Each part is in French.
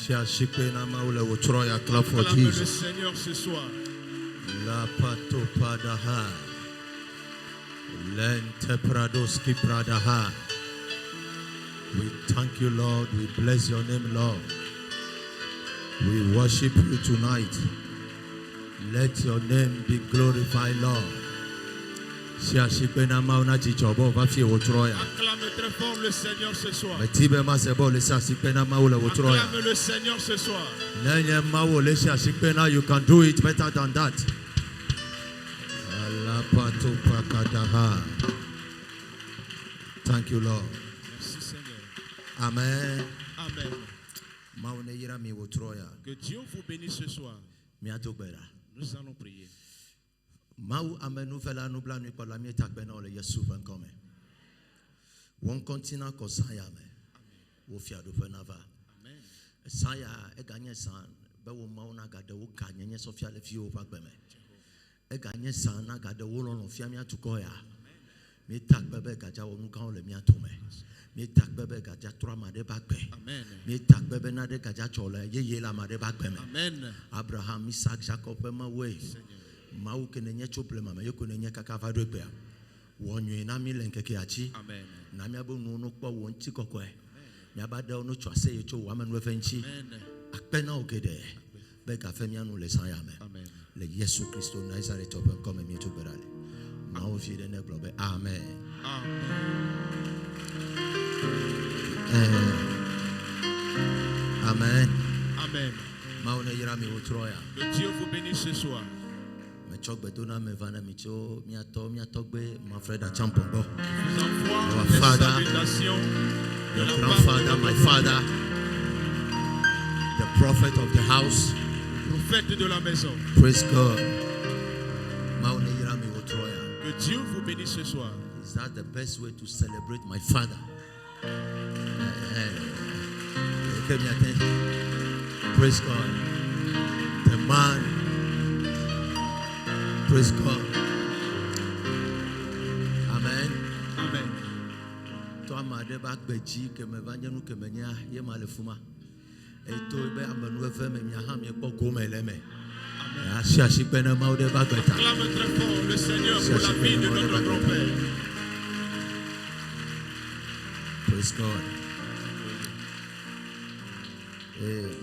Acclame le Seigneur ce soir. La patopadaha. Lente pradoski pradaha. We thank you, Lord. We bless your name, Lord. We worship you tonight. Let your name be glorified, Lord. Acclame très fort le Seigneur ce soir. Acclame le Seigneur ce soir. You can do it better than that. Thank you, Lord. Merci Seigneur. Amen. Amen. Que Dieu vous bénisse ce soir. Nous allons prier. Mau amenu fela nubla nu kwa lamie takbena ole Yesu venkome. Won kontina ko saya me. Wo fia do fenava. Amen. Saya e ganye san be wo mau na gade wo kanyenye sofia le fie wo pagbeme. E ganye san na gade wo lon fia mi atuko ya. Mi takbebe gaja wo nu kan ole mi atome. Mi takbebe gaja trama de bagbe. Amen. Mi takbebe na de gaja chole ye la ma de bagbeme. Amen. Abraham, Isaac, Jacob ma way. Mau kenenye choplema me yokunenye kakava dope wonwe na mi lenkeke achi amen na mi abonu no kpo won ti kokwe mi abada no twase ye cho wa manu efenchi amen akpena ogede be ka femi anu le san ya me amen le Yesu Kristo Nazareth open come mi to berale mau fi de ne globe amen amen amen mau ne yira mi utroya. Que Dieu vous bénisse ce soir. My father, your grandfather, my father, the prophet of the house, prophète de la maison. Praise God. Que Dieu vous bénisse ce soir. Is that the best way to celebrate my father? Praise God. The man. Praise God. Amen. Amen. Toi m'ade bak beji ke me vanya nu ke menya ye malefuma. E to be amanu efe me nya ha me poko me leme. Amen. Ashi pena ma ode bak beta. Acclame très fort le Seigneur pour la vie de notre grand-père. Praise God.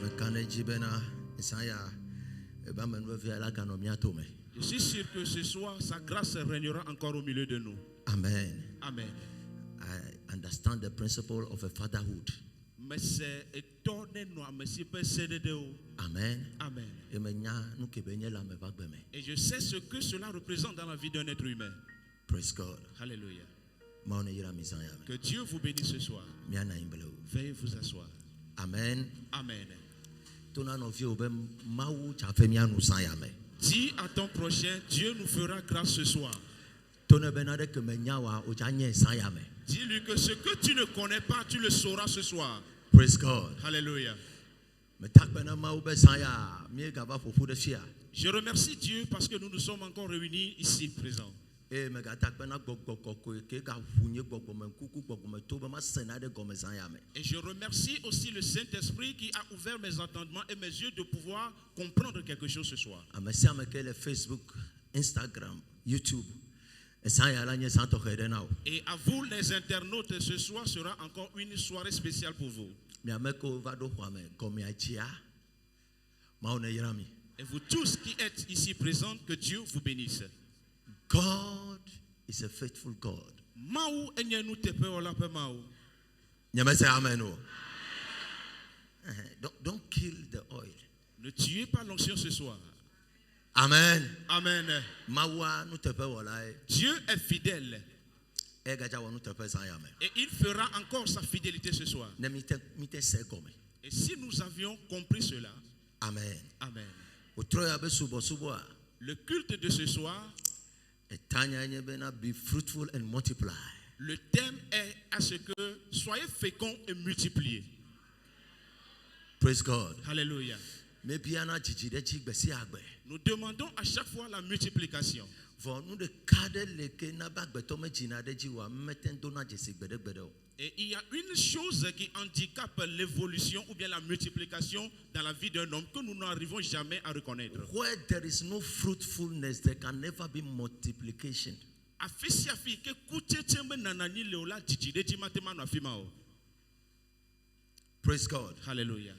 Me kaneji bena Isaiah e ba manu efe ala kanomia to me. Je suis sûr que ce soir, sa grâce régnera encore au milieu de nous. Amen. Amen. I understand the principle of a fatherhood. Amen. Amen. Et je sais ce que cela représente dans la vie d'un être humain. Praise God. Alléluia. Que Dieu vous bénisse ce soir. Veuillez vous asseoir. Amen. Amen. Dis à ton prochain, Dieu nous fera grâce ce soir. Dis-lui que ce que tu ne connais pas, tu le sauras ce soir. Praise God. Alléluia. Je remercie Dieu parce que nous nous sommes encore réunis ici présents. Et je remercie aussi le Saint-Esprit qui a ouvert mes entendements et mes yeux de pouvoir comprendre quelque chose ce soir. Facebook, Instagram, YouTube. Et à vous les internautes, ce soir sera encore une soirée spéciale pour vous. Et vous tous qui êtes ici présents, que Dieu vous bénisse. God is a faithful God. Don't kill the oil. Ne tuez pas l'onction ce soir. Amen. Amen. Dieu est fidèle. Et il fera encore sa fidélité ce soir. Et si nous avions compris cela. Amen. Amen. Le culte de ce soir. Be fruitful and multiply. Le thème est à ce que soyez féconds et multipliez. Praise God. Alléluia. Nous demandons à chaque fois la Et il y a une chose qui handicape l'évolution ou bien la multiplication dans la vie d'un homme que nous n'arrivons jamais à reconnaître. Where there is no fruitfulness, there can never be multiplication. Praise God. Hallelujah.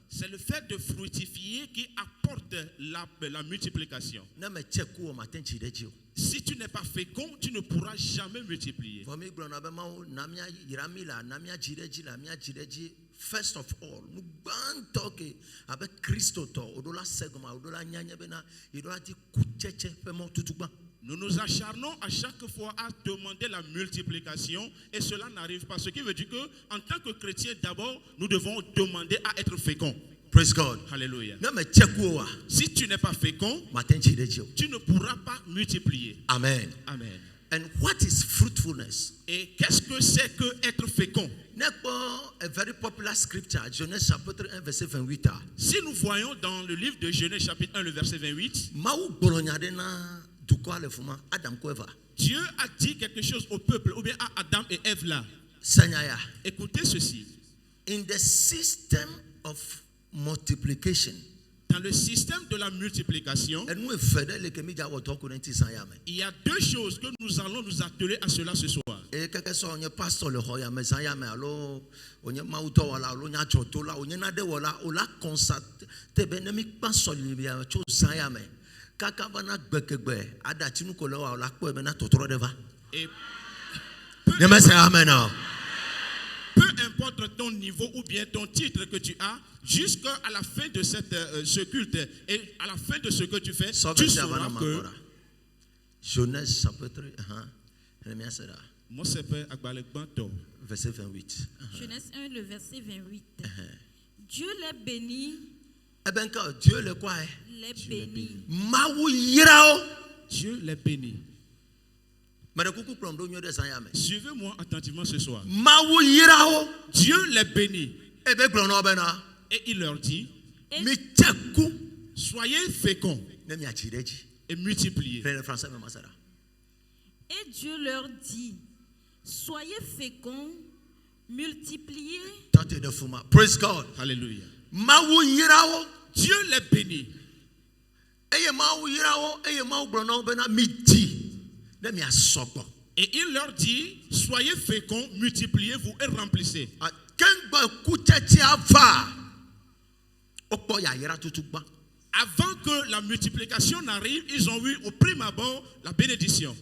C'est le fait de fructifier qui apporte la multiplication. Si tu n'es pas fécond, tu ne pourras jamais multiplier. First of all, nous bantoke avec Christo to odola segma odola nyanya bena idola di kucheche pemo tutuba. Nous nous acharnons à chaque fois à demander la multiplication et cela n'arrive pas. Ce qui veut dire que en tant que chrétien d'abord, nous devons demander à être féconds. Praise God. Hallelujah. Si Si tu n'es pas fécond, tu ne pourras pas multiplier. Amen. Amen. And what is fruitfulness? Et qu'est-ce que c'est que être fécond? A very popular scripture, Genèse chapitre 1 verset 28. Si nous voyons dans le livre de Genèse chapitre 1 le verset 28, Dieu a dit quelque chose au peuple ou bien à Adam et Ève là. Écoutez ceci. In the system of multiplication, dans le système de la multiplication, il y a deux choses que nous allons nous atteler à cela ce soir. Et peu importe ton niveau ou bien ton titre que tu as, jusqu'à la fin de ce culte et à la fin de ce que tu fais, tu sauras que Genèse chapitre verset 28. Genèse 1, le verset 28. Dieu les bénit. Dieu les quoi? Les bénit. Dieu les bénit. Suivez-moi attentivement ce soir. Dieu les bénit. Et il leur dit, soyez féconds et multipliez. Et Dieu leur dit, soyez féconds, multipliez. Praise God. Hallelujah. Dieu les bénit. Et il leur dit, soyez féconds, multipliez-vous et remplissez. Avant que la multiplication n'arrive, ils ont eu au prime abord la bénédiction.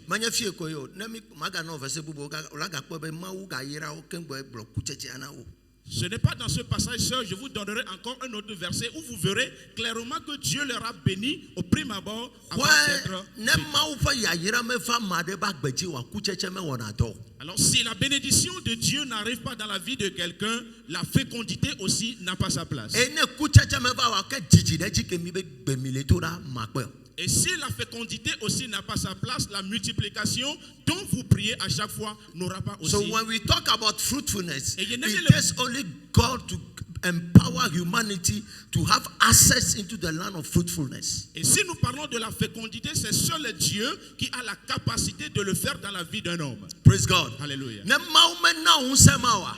Ce n'est pas dans ce passage, sœur, je vous donnerai encore un autre verset où vous verrez clairement que Dieu leur a béni au prime abord avant d'être. Alors si la bénédiction de Dieu n'arrive pas dans la vie de quelqu'un, la fécondité aussi n'a pas sa place. Et si la fécondité aussi n'a pas sa place, la multiplication dont vous priez à chaque fois n'aura pas aussi. So when we talk about fruitfulness, it takes only God to empower humanity to have access into the land of fruitfulness. Et si nous parlons de la fécondité, c'est seul Dieu qui a la capacité de le faire dans la vie d'un homme. Praise God. Hallelujah.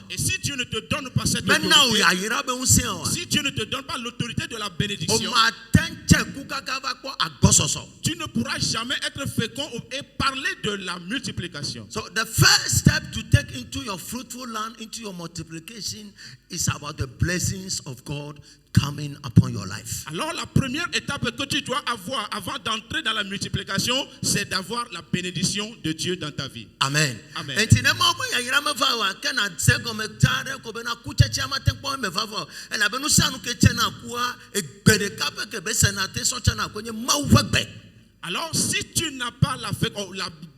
Et si Dieu ne te donne pas cette autorité, si Dieu ne te donne pas l'autorité de la bénédiction, tu ne pourras jamais être fécond et parler de la multiplication. So the first step to take into your fruitful land, into your multiplication, is about the blessings of God coming upon your life. Alors la première étape que tu dois avoir avant d'entrer dans la multiplication, c'est d'avoir la bénédiction de Dieu dans ta vie. Amen. Amen. Alors si tu n'as pas la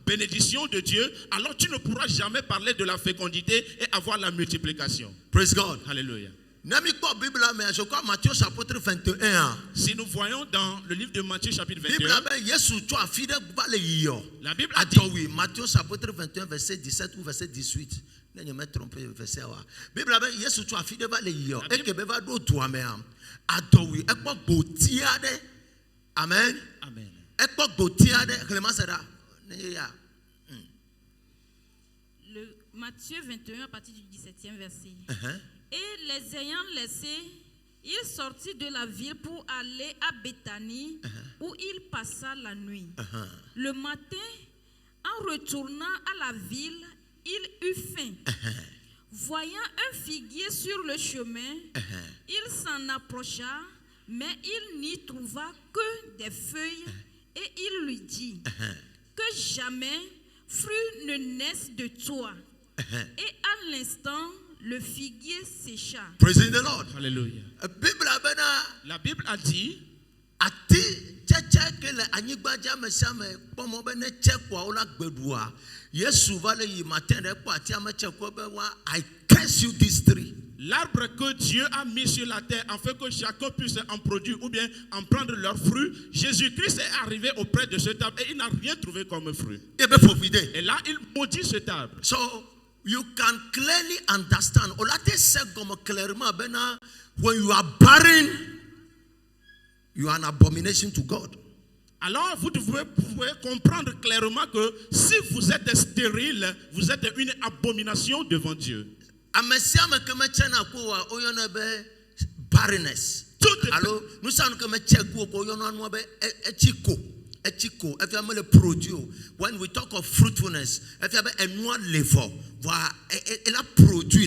bénédiction de Dieu, alors tu ne pourras jamais parler de la fécondité et avoir la multiplication. Praise God. Hallelujah. Matthieu chapitre 21. Si nous voyons dans le livre de Matthieu chapitre 21, la Bible a dit, oui, Matthieu chapitre 21 verset 17 ou verset 18. Ne me tromper verset wa. Bible ba Yesu tu afide ba le yiyo e ke be ba do to ame am. Adowi e po botia de. Amen. Amen. E po botia de Clement seda. Ne ya. Matthieu 21 à partir du 17e verset. Et les ayant laissés, il sortit de la ville pour aller à Béthanie où il passa la nuit. Le matin, en retournant à la ville, il eut faim. Voyant un figuier sur le chemin, il s'en approcha, mais il n'y trouva que des feuilles et il lui dit que jamais fruit ne naisse de toi. Et à l'instant, le figuier sécha. Praise the Lord. Alléluia. Bible La Bible a dit ati tchatcha que le anyigbaja mesame pomo bene chekwa ola gbedua Yesu vale yi matin de kwa ti amechekwa be wa I curse you these three. l'arbre que Dieu a mis sur la terre afin que chacun puisse en produire ou bien en prendre leurs fruits. Jésus-Christ est arrivé auprès de cet arbre et il n'a rien trouvé comme fruit. Et là, il maudit cet arbre. So you can clearly understand. Olate segom clairement bena when you are barren, you are an abomination to God. Alors, vous pouvez comprendre clairement que si vous êtes stérile, vous êtes une abomination devant Dieu. Barrenness. Alors, nous savons que when we talk of fruitfulness, if you have a noir level, elle a produit,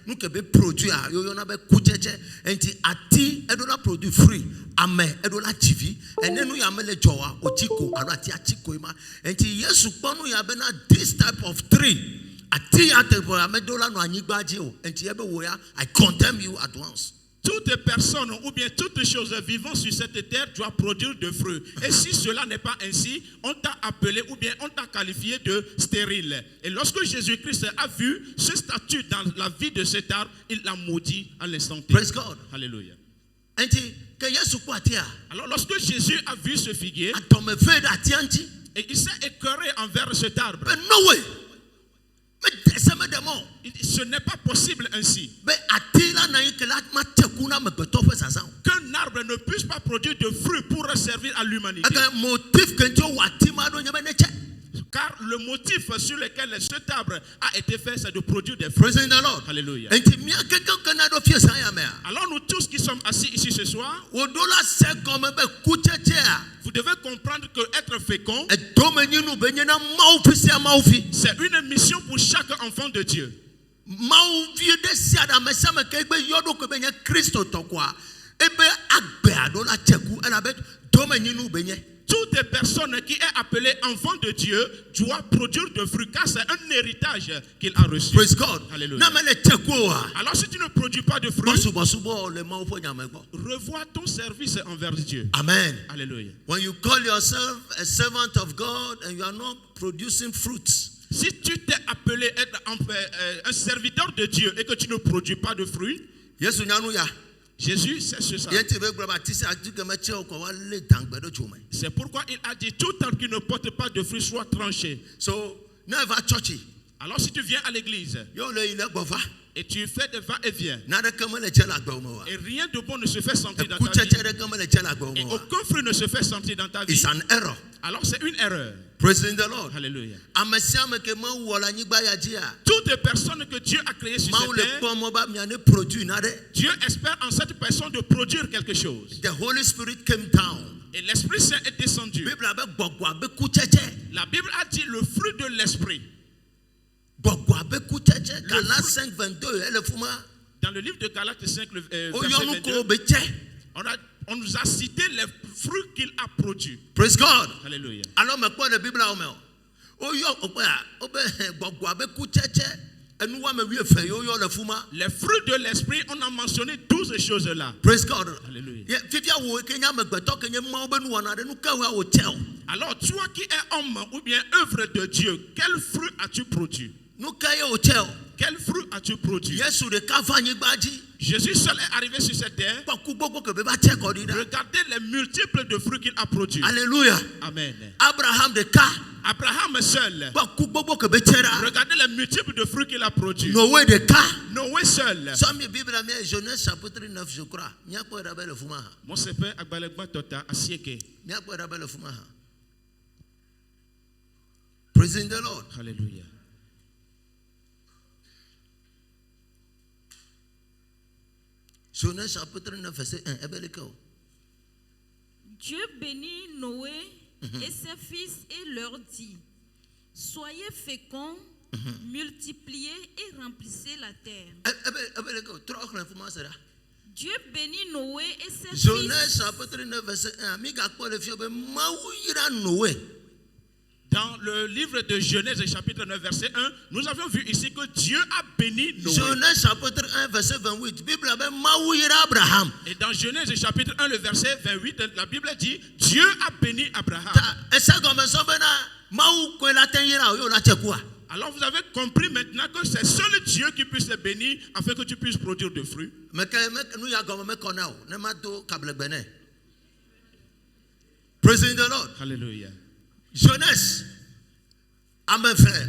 nous que produit, yo na be kucheche, enti ati edola produit fruit, ame edola chivi, and then we amele joa ochiko, arati achiko ima, enti yesu ponu ya bena this type of tree, ati ate bo amedola no anyigbaji o, enti ebe wo ya, I condemn you at once. Toute personne ou bien toute chose vivant sur cette terre doit produire de fruits. Et si cela n'est pas ainsi, on t'a appelé ou bien on t'a qualifié de stérile. Et lorsque Jésus-Christ a vu ce statut dans la vie de cet arbre, il l'a maudit à l'instant T. Praise God. Alléluia. Alors lorsque Jésus a vu ce figuier, et il s'est écœuré envers cet arbre. But no way. Ce n'est pas possible ainsi. Qu'un arbre ne puisse pas produire de fruits pour servir à l'humanité. Car le motif sur lequel cet arbre a été fait, c'est de produire des fruits. Alléluia. Alors nous tous qui sommes assis ici ce soir, vous devez comprendre que être fécond, c'est une mission pour chaque enfant de Dieu. Toute personne qui est appelée enfant de Dieu doit produire de fruits car c'est un héritage qu'il a reçu. Praise God. Alléluia. Alors si tu ne produis pas de fruits, revois ton service envers Dieu. Amen. Alléluia. When you call yourself a servant of God and you are not producing fruits, si tu t'es appelé être un serviteur de Dieu et que tu ne produis pas de fruits, Jésus, c'est ça. C'est pourquoi il a dit tout arbre qui ne porte pas de fruits soit tranché. So, never churchy. Alors si tu viens à l'église et tu fais des va-et-vient et rien de bon ne se fait sentir dans ta vie et aucun fruit ne se fait sentir dans ta vie, it's an error. Alors c'est une erreur. Praise the Lord. Alléluia. Toute personne que Dieu a créée sur cette terre, Dieu espère en cette personne de produire quelque chose. The Holy Spirit came down. Et l'Esprit Saint est descendu. La Bible a dit le fruit de l'Esprit. Dans le livre de Galates 5, verset 22, on nous a cité les fruits qu'il a produits. Praise God. Alléluia. Alors, mais quoi la Bible a les fruits de l'Esprit, on a mentionné 12 choses là. Praise God. Alléluia. Alors, toi qui es homme ou bien œuvre de Dieu, quel fruit as-tu produit? Quel fruit as-tu produit? Jésus seul est arrivé sur cette terre. Regardez les multiples de fruits qu'il a produits. Alléluia. Amen. Abraham seul. Regardez les multiples de fruits qu'il a produits. Noé seul. Genèse chapitre 9, je crois. Mon sepé agbalagba tota asieke. Praise the Lord. Alléluia. Genèse chapitre 9, verset 1. Dieu bénit Noé et ses fils et leur dit: soyez féconds, multipliez et remplissez la terre. Dieu bénit Noé et ses fils. Genèse chapitre 9, verset 1. Dans le livre de Genèse, chapitre 9, verset 1, nous avons vu ici que Dieu a béni Noé. Genèse chapitre 1, verset 28. Bible Abraham. Et dans Genèse chapitre 1, le verset 28, la Bible dit Dieu a béni Abraham. Alors vous avez compris maintenant que c'est seul Dieu qui puisse te bénir afin que tu puisses produire de fruits. Praise the Lord. Hallelujah. Jeunesse, amen frère.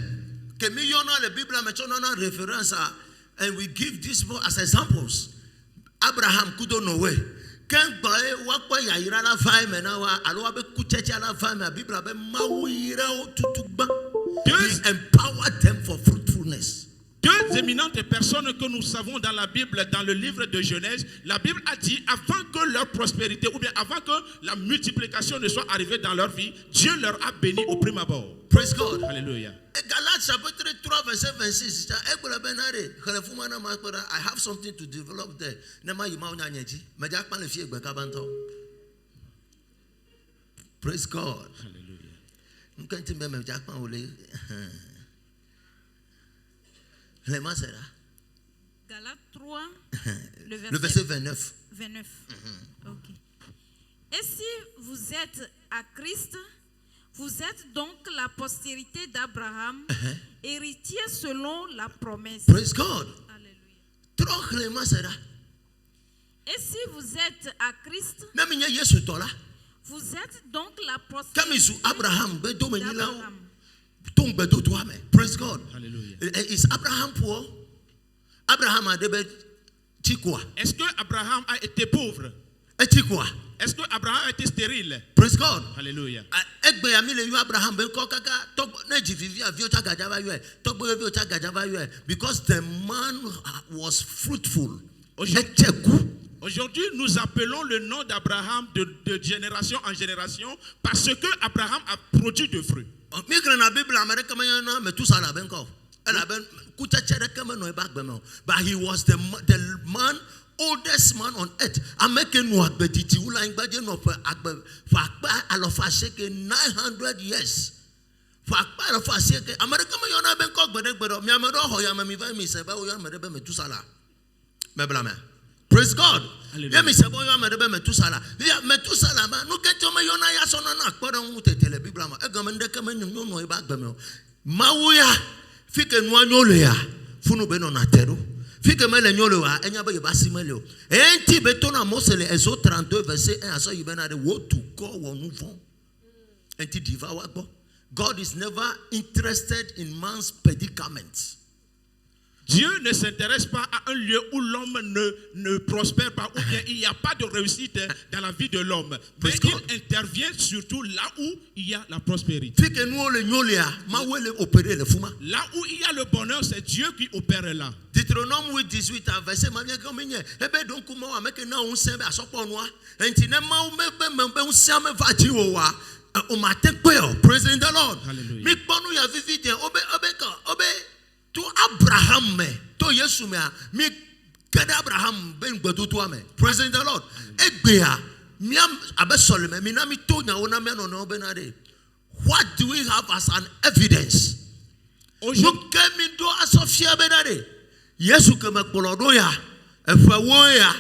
Que millions la Bible a maintenant référence à, and we give this book as examples. Abraham kudo Noé. Quand bae wakwa ya ira la femme na wa alo abe kucheche la femme a Bible abe mawu ira o tutuba. He empowered them for fruitfulness. Deux éminentes personnes que nous savons dans la Bible, dans le livre de Genèse, la Bible a dit avant que leur prospérité ou bien avant que la multiplication ne soit arrivée dans leur vie, Dieu leur a béni au prime abord. Praise God. Alléluia. Galates chapitre 3 verset 26. I have something to develop there. Praise God. Hallelujah. Galates 3, le verset 29. 29. Ok. Et si vous êtes à Christ, vous êtes donc la postérité d'Abraham, héritier selon la promesse. Praise God. Alléluia. Et si vous êtes à Christ, vous êtes donc la postérité d'Abraham. Praise God. Hallelujah. Is Abraham poor? Abraham a quoi? Est-ce que Abraham a été pauvre? Quoi? Est-ce que Abraham a été stérile? Praise God. Hallelujah. Because the man was fruitful. Aujourd'hui, nous appelons le nom d'Abraham de génération en génération parce que Abraham a produit de fruits. But he was the man, oldest man on earth. 900 years. Praise God. Fike mele nyolo wa enya be basi mele. Enti betona Mose le Exode 32 verset 1 aso yibena de wo to go wonu fon. Enti diva wa gbo. God is never interested in man's predicament. Dieu ne s'intéresse pas à un lieu où l'homme ne prospère pas, ou bien il n'y a pas de réussite dans la vie de l'homme. Mais il intervient surtout là où il y a la prospérité. Là où il y a le bonheur, c'est Dieu qui opère là. Deutéronome 8:18 verset praise the Lord. To Abraham, to Yesu me, me kada Abraham ben gbedutu me. Praise the Lord. Egbea, miam abesole me, na mi to nya wona me no benade. What do we have as an evidence? Look at me do asofia benade. Yesu ke me kpolodo ya, efa wo ya,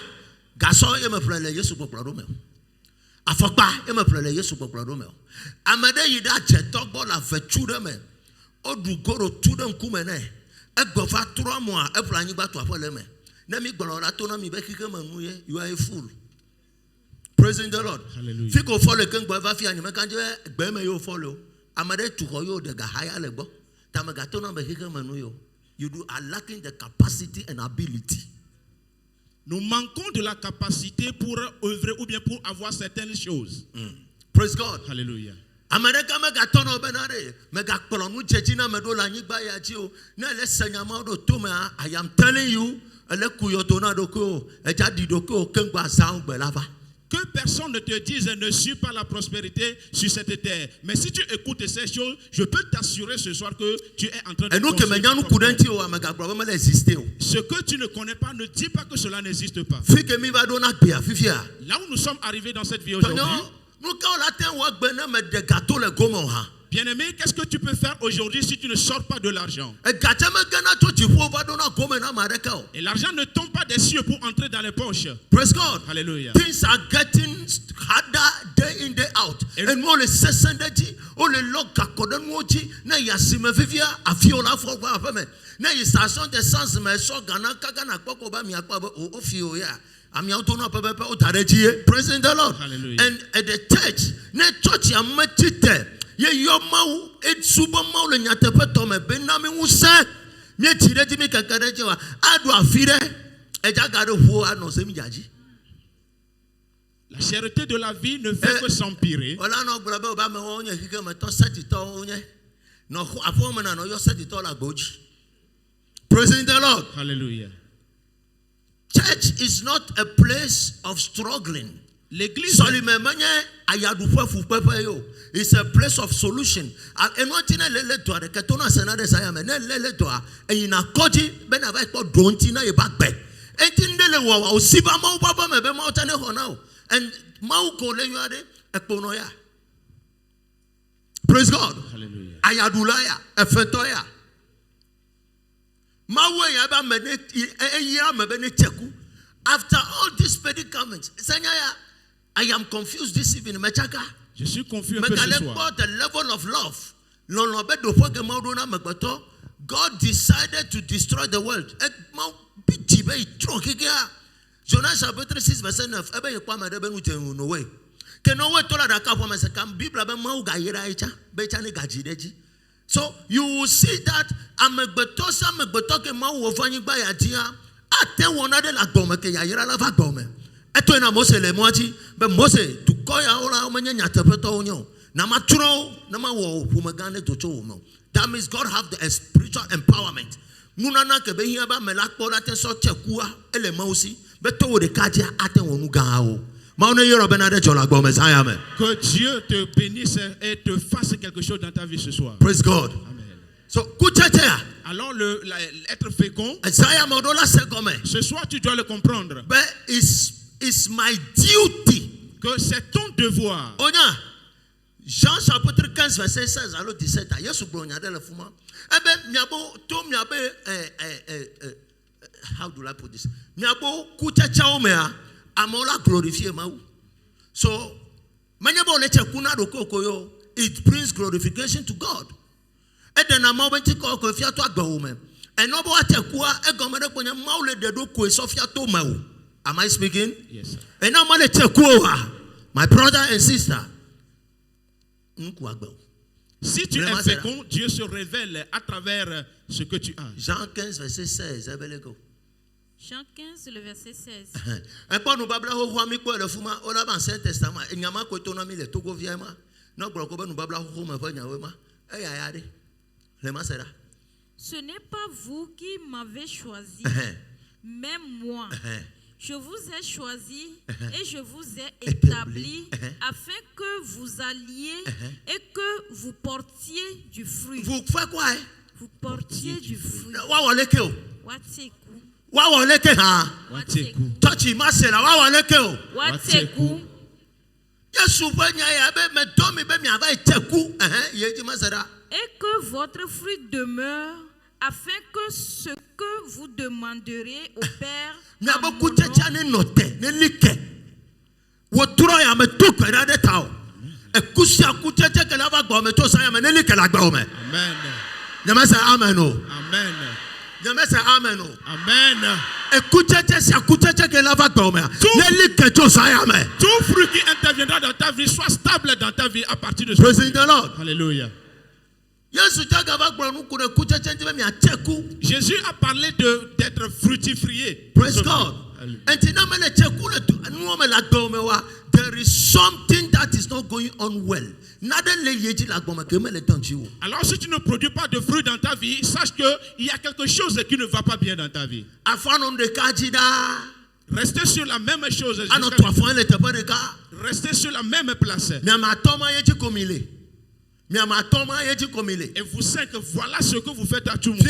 gaso ye me plele Yesu kpolodo me. Afokpa ye me plele Yesu kpolodo me. Amade yida chetogbo la fetu me. Odugoro tu dem kumene. You are a fool. Praise the Lord. Hallelujah. You are lacking the capacity and ability. Nous manquons de la capacité pour œuvrer ou bien pour avoir certaines choses. Praise God. Hallelujah. I am telling you, Que personne ne te dise ne suis pas la prospérité sur cette terre. Mais si tu écoutes ces choses, je peux t'assurer ce soir que tu es en train de construire. Ce que tu ne connais pas, ne dis pas que cela n'existe pas. Là où nous sommes arrivés dans cette vie aujourd'hui, bien-aimé, qu'est-ce que tu peux faire aujourd'hui si tu ne sors pas de l'argent? Et l'argent ne tombe pas des cieux pour entrer dans les poches. Praise God. Alléluia. Things are getting harder day in, day out. And more le sessendeji, o le lokakoden moji, na yasime vivia, afiola fogwa afeme. Na station d'essence me so gana kagana koko ba mi akpa o fio ya. Praise the Lord. Hallelujah. And at the church, ne church ya metite. Ye yomau et suba mau le nyatepe tome benami usa. Nye tireji mi kakareji wa adu afire eja gado huo ano semi jaji. La cherté de la vie ne fait que s'empirer. Ola no brabe oba me wonye hike me to setito onye. No afo me na no yo setito la goji. Praise the Lord. Hallelujah. Church is not a place of struggling. L'église it's a place of solution. And what in a letter, the Katona Senate Sayam and letter, and in a koji, Benava don't in a back bed. And in the Lewa, Siba Mau Baba, Mebe Mountain now, and Mauko Lenuade, a Ponoya. Praise God. Hallelujah. Ayadulaya, a Fetoya. Mawe Yaba Mene, a year Mebene Cheku. After all these predicaments, Sanyaya, I am confused this evening. Je suis confus un peu ce soir. The level of love. God decided to destroy the world. Jonas chapitre 6 verset 9. So you will see that Etwena Mose le moachi be Mose to koya ola omenya nyatepeto onyo na matro na mawo pumagane to cho mo. That means God have the spiritual empowerment. Munana ke be hia ba melakpo la tenso chekua ele mausi be to wo de kaje aten wonu ga o. Ma ono yoro be na de chola gbo Messiah amen. Que Dieu te bénisse et te fasse quelque chose dans ta vie ce soir. Praise God. Amen. So kuchetea. Alors l'être fécond. Ce soir tu dois le comprendre. But it's my duty. Que c'est ton devoir. Onya. Jean chapitre 15 verset 16 à 17. Yesu bronya de la fuma. Ebe miabo to miabe how do I put this? Miabo kuchecha omea amola glorify mau. So manyabo leche kuna dokokoyo it brings glorification to God. And a moment to call Fiato Agome. And no what a qua a government when a maule de doku Sofia Tomau. Am I speaking? Yes, sir. And now my brother and sister. Si tu es fécond, Dieu se révèle à travers ce que tu as. Jean 15, verset 16. Jean 15, le verset 16. Et pas nous babla ho mi ko le fuma o la Ancien Testament e nyama ko to na mi le to go viema. No bro ko ba nous babla ho ma fa nyawe ma. E ya ya de. Ce n'est pas vous qui m'avez choisi, mais moi. Je vous ai choisi et je vous ai établi afin que vous alliez et que vous portiez du fruit. Vous faites quoi? Vous portiez du fruit. Et que votre fruit demeure, afin que ce que vous demanderez au Père en mon nom, Tout fruit qui interviendra dans ta vie soit stable dans ta vie à partir de ce moment. Alléluia. Jésus a parlé d'être fructifié. Praise God. There is something that is not going on well. Alors si tu ne produis pas de fruits dans ta vie, sache qu'il y a quelque chose qui ne va pas bien dans ta vie. Restez sur la même chose. Restez sur la même place. Et vous savez que voilà ce que vous faites à tout moment.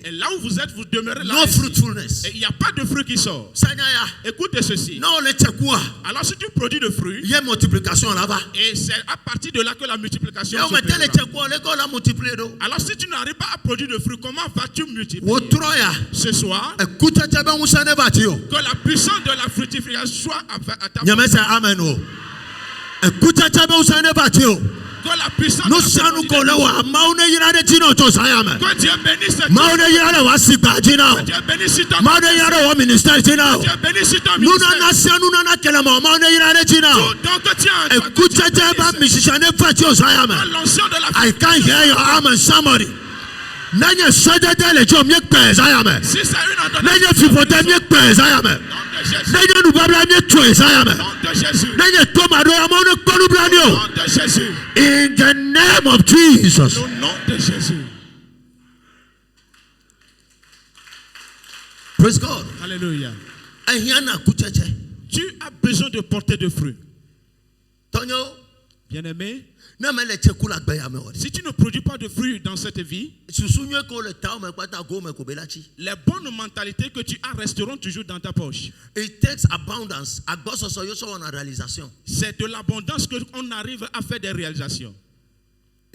Et là où vous êtes, vous demeurez là. Et il n'y a pas de fruit qui sort. Écoutez ceci. Alors si tu produis de fruits, il y a multiplication là-bas. Et c'est à partir de là que la multiplication se fera. Alors si tu n'arrives pas à produire de fruits, comment vas-tu multiplier? Ce soir, que la puissance de la fructification soit à ta portée. Que la puissance de I can't hear your amen, somebody. Nanya sada dele jom yek pez ayame. Nanya fipote yek pez ayame. Nanya nubabla yek twez ayame. Nanya tomado amone kolublanio. In the name of Jesus. Praise God. Hallelujah. Tu as besoin de porter de fruits. Tonyo, bien-aimé, si tu ne produis pas de fruits dans cette vie, les bonnes mentalités que tu as resteront toujours dans ta poche. It takes abundance. C'est de l'abondance qu'on arrive à faire des réalisations.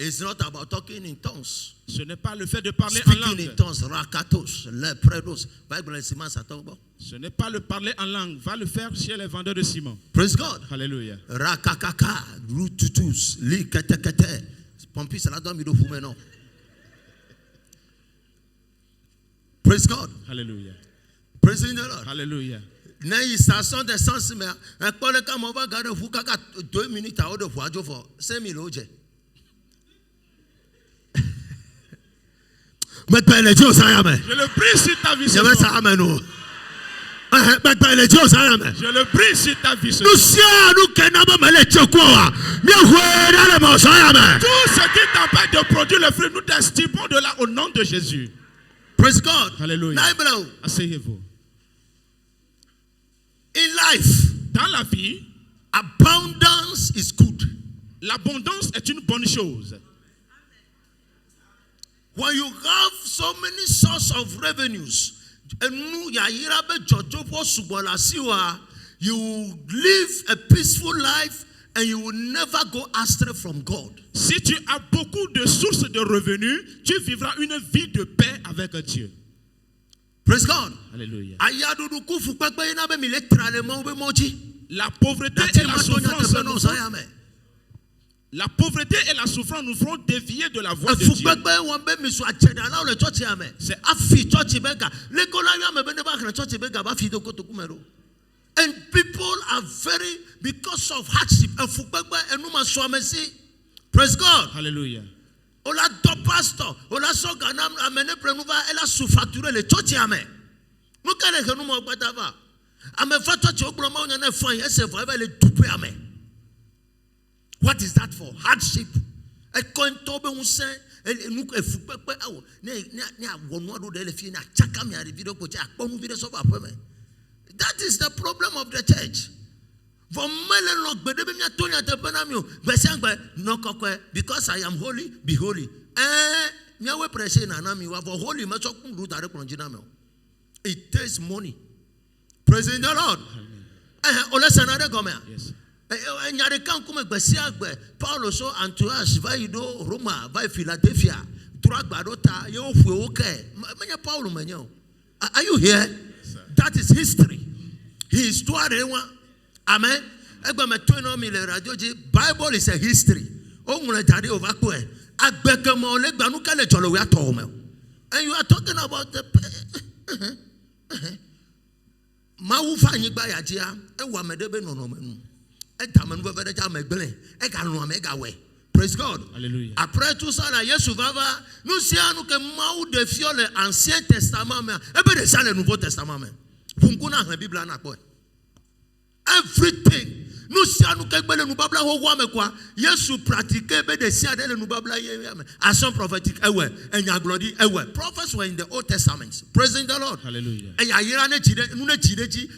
It's not about talking in tongues. Ce n'est pas le fait de parler en langue. In tongues, rakatos, lepredos. Ce n'est pas le parler en langue. Va le faire chez les vendeurs de ciment. Praise God. Hallelujah. Rakakaka, rututus, li katakate. Pompi saladon mido fumeno. Praise God. Hallelujah. Praise the Lord. Hallelujah. Nay station de sens mais un pole ka mo va garder fu kaka 2 minutes à de fois for 5000 oje. Je le prie sur ta vie. Je le prie sur ta vie. Tout ce qui t'empêche de produire le fruit, nous t'estimons de là au nom de Jésus. Praise God. Hallelujah. Asseyez-vous. In life, dans la vie, abundance is good. L'abondance est une bonne chose. When you have so many sources of revenues, you live a peaceful life and you will never go astray from God. Si tu as beaucoup de sources de revenus, tu vivras une vie de paix avec Dieu. Praise God. Alléluia. La pauvreté et la souffrance. La pauvreté et la souffrance nous feront dévier de la voie de Dieu. And people are very, because of hardship. Praise God. Hallelujah. Ola do pastor, ola so ganam amene prenuva ela sufature le church ame. No kale kenu mo gbadava. Ame fa church ogbromo nya na fan yese forever le dupe ame. What is that for? Hardship. E konto be unse enu efupepe awo ne awonu ado de le fi na chaka mi ari video ko je aponu video so ba peme. That is the problem of the church. Because I am holy, be holy. It takes money. Praise the Lord. Yes. Paulo so Antioch, vai do Roma, vai Philadelphia. Are you here? That is history. History. Amen. Bible is a history. And you are talking about the praise God. Hallelujah. Après tout ça, là, Yesu vava, nous savons que Maou défie l'Ancien Testament, mais et ça le Nouveau Testament. Everything Nous sommes nous babla ho me quoi. Yesu pratiquer be de sia de nous babla yeme. Action prophétique ewe enya glori ewe. Prophets were in the Old Testament. Praising the Lord. Hallelujah. Eya yira na chide nu na chide ji.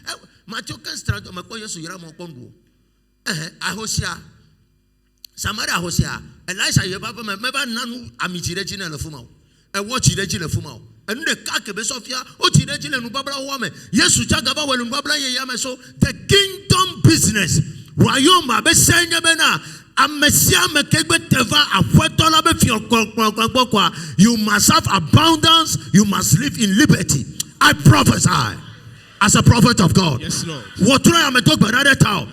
Matthew kan strato me ko Yesu yira mo kondu. Ahosia. Samaria ahosia. Elisha ye papa me ba nanu amichide ji na lefuma. Ewo chide ji lefuma. And the kake Sofia, Ochidejil and Babla woman. Yes, Chagaba will Babla Yamaso, the kingdom business. Rayoma, Bessania Bena, a Messia Mekebeteva, a Fuetola Befio. You must have abundance, you must live in liberty. I prophesy as a prophet of God. Yes, Lord. What I am a talk about that town.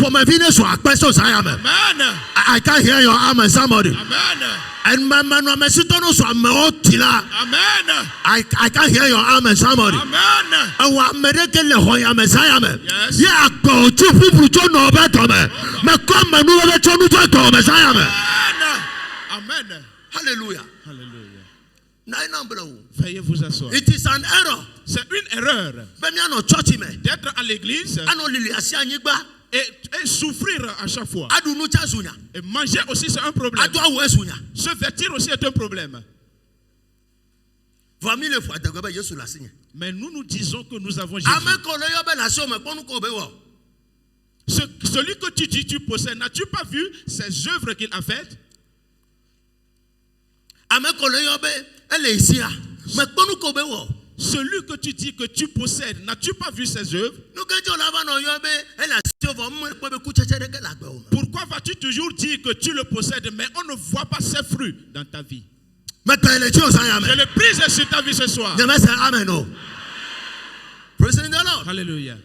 For my Venus or questions I am. I can't hear your amen, somebody. Amen. And my man, my mesitono so I'm Amen. I can't hear your amen, somebody. Amen. Our American Hoya Messiah. Yes. Yeah, go to people to know better. Me come and move to Messiah. Amen. Hallelujah. Hallelujah. Veuillez vous asseoir. It is an error. C'est une erreur d'être à l'église et souffrir à chaque fois. Et manger aussi, c'est un problème. Se vêtir aussi est un problème. Mais nous disons que nous avons Jésus. Celui que tu dis tu possèdes, n'as-tu pas vu ses œuvres qu'il a faites? Celui que tu dis que tu possèdes, n'as-tu pas vu ses œuvres? Pourquoi vas-tu toujours dire que tu le possèdes, mais on ne voit pas ses fruits dans ta vie? Je le prie sur ta vie ce soir. Amen. Praising the Lord. Hallelujah.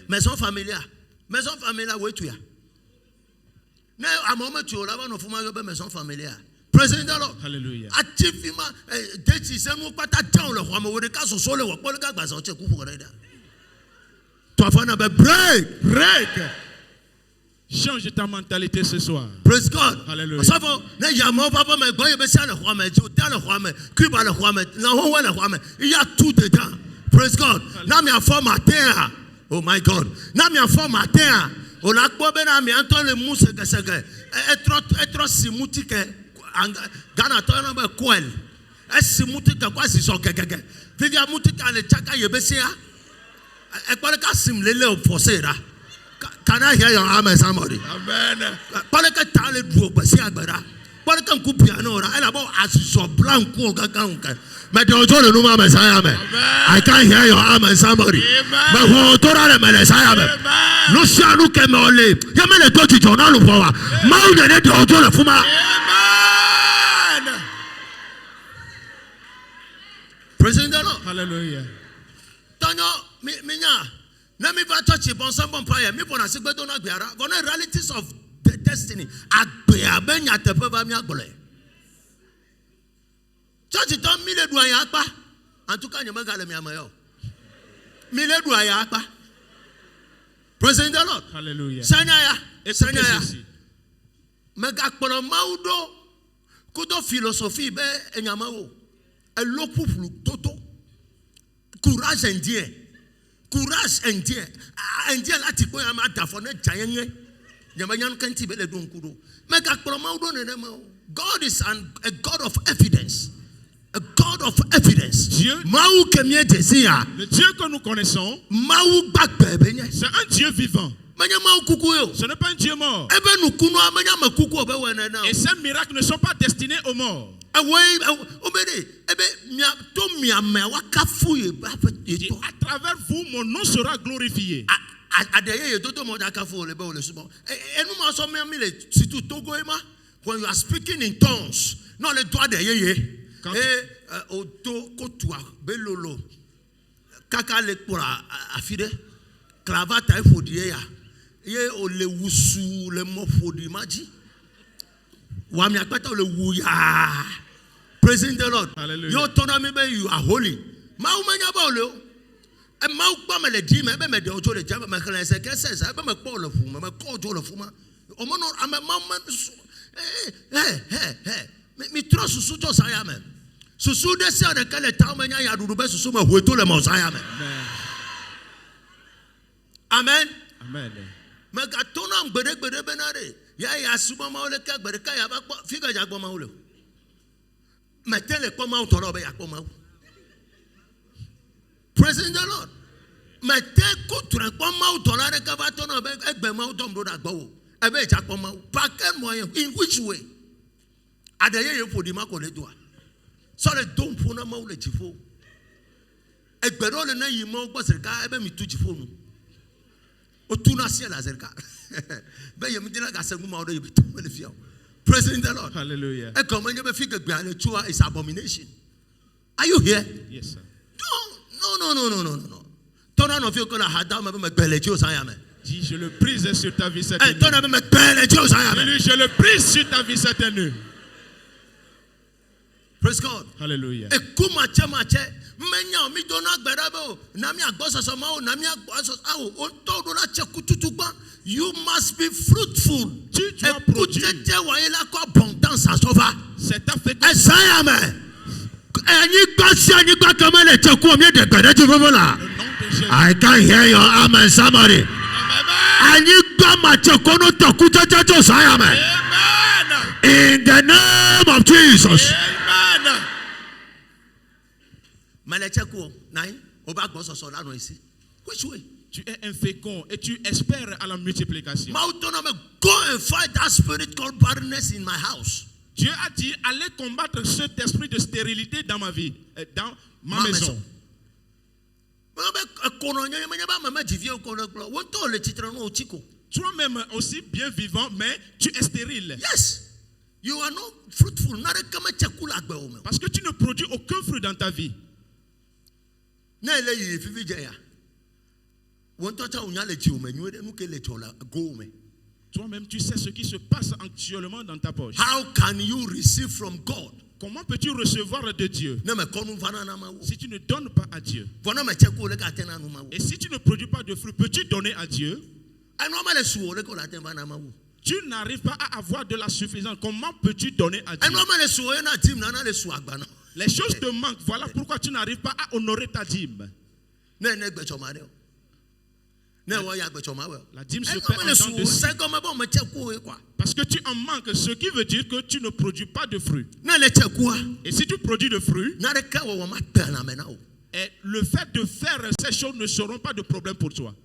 Maison familiale. Maison familiale, où es-tu? À un moment, tu as une maison familiale. Praising the Lord. Hallelujah. Break. Change ta mentalité ce soir. Praise God. Hallelujah. Il y a tout dedans. Praise God. Oh my God. Na mi afọ matin. O la kpo be na mi anto le mu sege. Etro simuti ke Ghana to na be kwel. Simuti ke kwa si so gege. Vivia muti ka le chaka ye be sia. E kwa ka sim lele o posera. Can I hear your amen, somebody? Amen. Kwa ka ta le du o gbe si agbara. Kwa ka nku piano ra. E la bo asiso blanco gaga unke. I can't hear your amen, somebody. Amen. Praising the Lord. Hallelujah. Realities of the destiny. Church don't mile do ayakpa. Antuka nyemagale miamayo. Mile do ayakpa. Praising the Lord. Hallelujah. Sanyaya. Mega kporo maudo. Kudo philosophie be enyamawo. Elopuflu toto. Courage and dear. Courage and dear. And dear lati ko yama dafone jayenye. Nyamanyan kanti be le don kudo. Mega kporo maudo ne nemo. God is a God of evidence. A God of evidence. Dieu, le Dieu que nous connaissons, c'est un Dieu vivant. Ce n'est pas un Dieu mort. Et ces miracles ne sont pas destinés aux morts. À travers vous, mon nom sera glorifié. When you are speaking in tongues, non le doigt de yeye. Oto kotua belolo. Kaka le pura afide. Cravate ifodie ya. Ye o le wusu le mofodi maji. Wa mi akpata le wuya. Praising the Lord. Hallelujah. You told me you are holy. Ma umanya ba ole o. E ma ukpa me le di me be me de ojo le jama me kele se kese se be me kpo le fuma me ko ojo le fuma. O mo no ame ma hey. mi tro susu jo saya me susu de se de kale taw me nya ya dudu be susu ma hueto le mo saya me. Amen. Amen. Me ga tona gbede benare ya suba ma ole ka gbede ka ya ba figa ja gbo ma ole me tele ko ma to ro be ya ko ma. Praise the Lord. Me te ko tre ko ma to la re ka ba to no be egbe ma to mdo da gbo e be ja ko ma pa ke mo in which way adaye ye fodi ma ko le do a so le don fu na ma ole jifo egbe ro le na yi mo gbo sirka e be mi tu jifo nu o tu na se la sirka be ye mi dina ga se ma o do ye to le fia. Praise the Lord. Hallelujah. E ko ma nye be fi gbe ale chua is abomination. Are you here? Yes, sir. No. Ton an of you kola hada me be gbele ji o san ya me. Dis, je le prise sur ta vie cette Eh, ton nuit. an me gbele ji o san ya me. Dis-lui, je le prise sur ta vie cette nuit. Praise God. Hallelujah. E ku ma che menya mi do na gbere be o na mi agbo soso ma o na mi agbo soso o to do la che kututu gba. You must be fruitful. Tu dois produire. Écoutez, voyez la quoi abondance à sauva. C'est ta Et fécondité. ça y est, mais. Any question, any question, mais les tchèques, mais des gars, tu veux là. Au nom de Jésus. I can hear your amen, somebody. Amen. Any gama tchèques, no takuta tchèques, ça y est, mais. Amen. In the name of Jesus. Amen. Mais les tchèques, nine, au bas de ce là, ici. Which way? Tu es infécond et tu espères à la multiplication. Go and fight that spirit called barrenness in my house. Dieu a dit, allez combattre cet esprit de stérilité dans ma vie, dans ma maison. Toi-même aussi bien vivant, mais tu es stérile. Yes. You are not fruitful. Parce que tu ne produis aucun fruit dans ta vie. Toi-même, tu sais ce qui se passe actuellement dans ta poche. How can you receive from God? Comment peux-tu recevoir de Dieu si tu ne donnes pas à Dieu? Et si tu ne produis pas de fruits, peux-tu donner à Dieu? Tu n'arrives pas à avoir de la suffisance. Comment peux-tu donner à Dieu? Les choses te manquent. Voilà pourquoi tu n'arrives pas à honorer ta dîme. La dîme se fait en temps de scie. Parce que tu en manques, ce qui veut dire que tu ne produis pas de fruits. Et si tu produis de fruits, et le fait de faire ces choses ne seront pas de problème pour toi.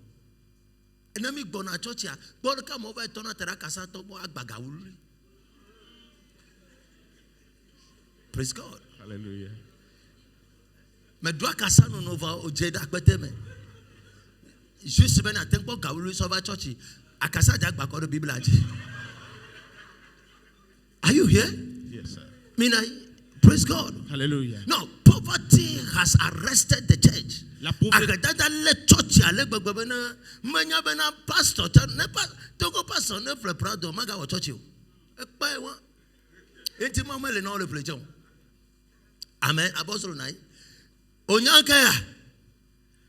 Praise God. Alléluia. Juste ben à tempo gaulu sova church akasa ja gba ko do bible aji. Are you here? Yes, sir. Mina, praise God. Hallelujah. No, poverty has arrested the church. La pauvreté. Akadada le church ale gbegbe bena manya bena pastor ne pas togo pastor ne fle prado maga wo church o. E pa e won. Enti mama le na le plejon. Amen. Apostle nai. Onyanka ya.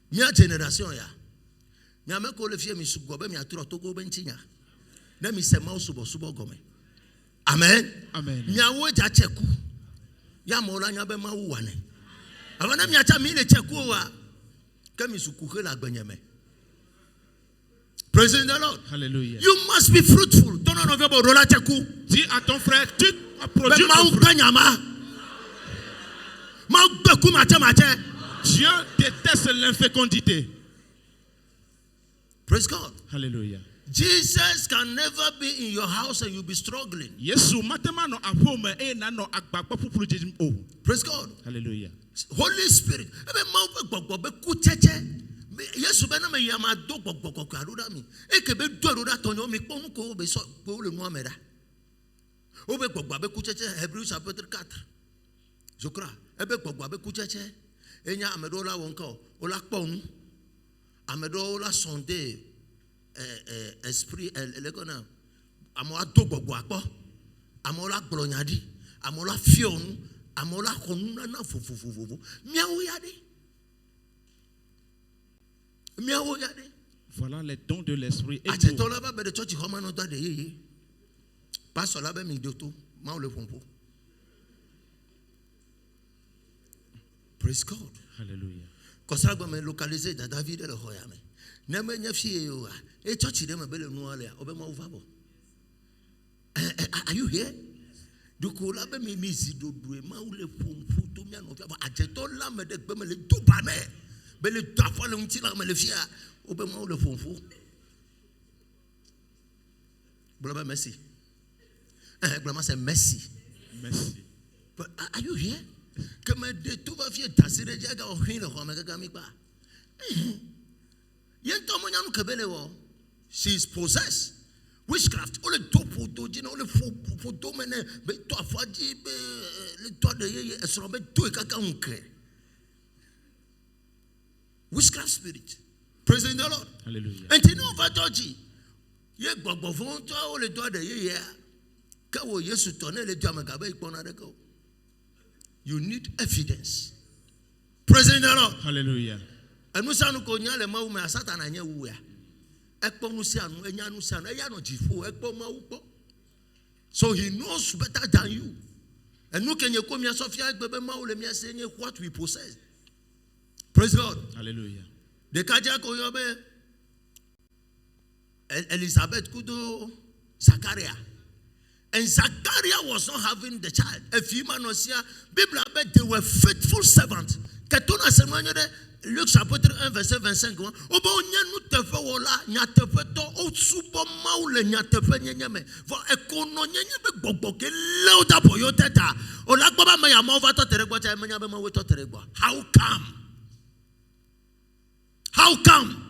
Mia generation ya. Nyame ko le fie mi sugobe mi aturo togo bentinya na mi sema subo gome. Amen. Amen. Nyawo ja cheku ya mola nyabe ma wane avana mi acha mi le cheku wa ke mi sukuke la gbenyeme. Praise the Lord. Hallelujah. You must be fruitful. Don't know about rola cheku. Dis à ton frère, tu as produit Ma du fruit. gbenyama ma gbeku ma che. Dieu déteste l'infécondité. Praise God. Hallelujah. Jesus can never be in your house and you'll be struggling. Yesu matema no apome e na no agbagba pupulu jejim o. Praise God. Hallelujah. Holy Spirit. Ebe ma gbogbo be ku cheche. Yesu be na me yama do gbogbo aruda mi. E ke be do aruda tonyo mi pon ko be so ko le nu ameda. O be gbogbo be ku cheche Hebrews chapitre 4. Je crois. Ebe gbogbo be ku cheche. Enya amedo la wonko. O la pon. Amedo la sonde esprit elegona amola dogbogo apo amola glonyadi amola fionu amola konuna na fufufufu miawo yade Voilà les dons de l'esprit. Achetola ba be de church homa no da de ye pastor la be mi doto ma o le pompo Praise God. Hallelujah. Kosagwa me localiser da David le hoyame. Na me nya fie o a. E church dem be le nu ale a obema uvabo. Are you here? Dukola be me mizi do due ma ule pompo to mi anofia ba ajeto la me de gbe me le duba me. Be le dafa le nti la me le fia obema ule pompo. Brother Mercy. Grandma said mercy. Merci. But are you here? Come de tu va fier tasire jaga o hin le ho amega mi ba. Yen to mo nyanu kebele wo. She is possessed. Witchcraft. Ole to photo jina ole photo mene be to afaji be le to de ye esro be to kaka unke. Witchcraft spirit. Praise the Lord. Hallelujah. And you know vatoji. Ye gbogbo fun to ole to de ye ya. Ka wo Yesu to na le to amega be ipona de ko. You need evidence. Praise the Lord. Hallelujah. And we say no ko nya le ma wu me Satan anya wu ya. Ekpo nu si anu enya nu si anu eya no jifo ekpo ma wu po. So he knows better than you. And no kenye ko mi asofia gbebe ma wu le mi ase nye what we possess. Praise God. Hallelujah. De kaja ko yo be Elizabeth kudo Zachariah. And Zachariah was not having the child. A few months here, Bible said they were faithful servants. Katuna semanyore Luc chapitre 1 verset 25. Oba onyanu tefe wola nya tefe to osubo maule nya tefe nyenyeme. For ekono nyenyeme gbogbo ke leuda boyo teta. Olagbo ba me ya ma over to teregbo cha me nya be ma we to teregbo. How come? How come?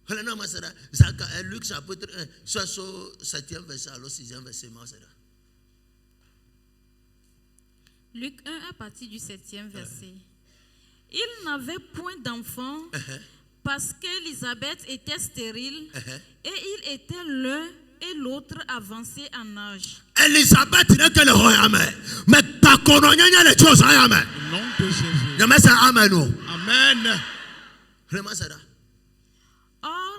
Helena Masera, Luc chapitre 1, soit 7e verset, alors 6e verset, Masera. Luc 1 à partir du 7e verset. Il n'avait point d'enfant parce qu'Élisabeth était stérile et il était l'un et l'autre avancés en âge. Elisabeth n'est que le roi, mais ta colonie les choses, amen. Au nom de Jésus. Je me dis amen. Amen. Or,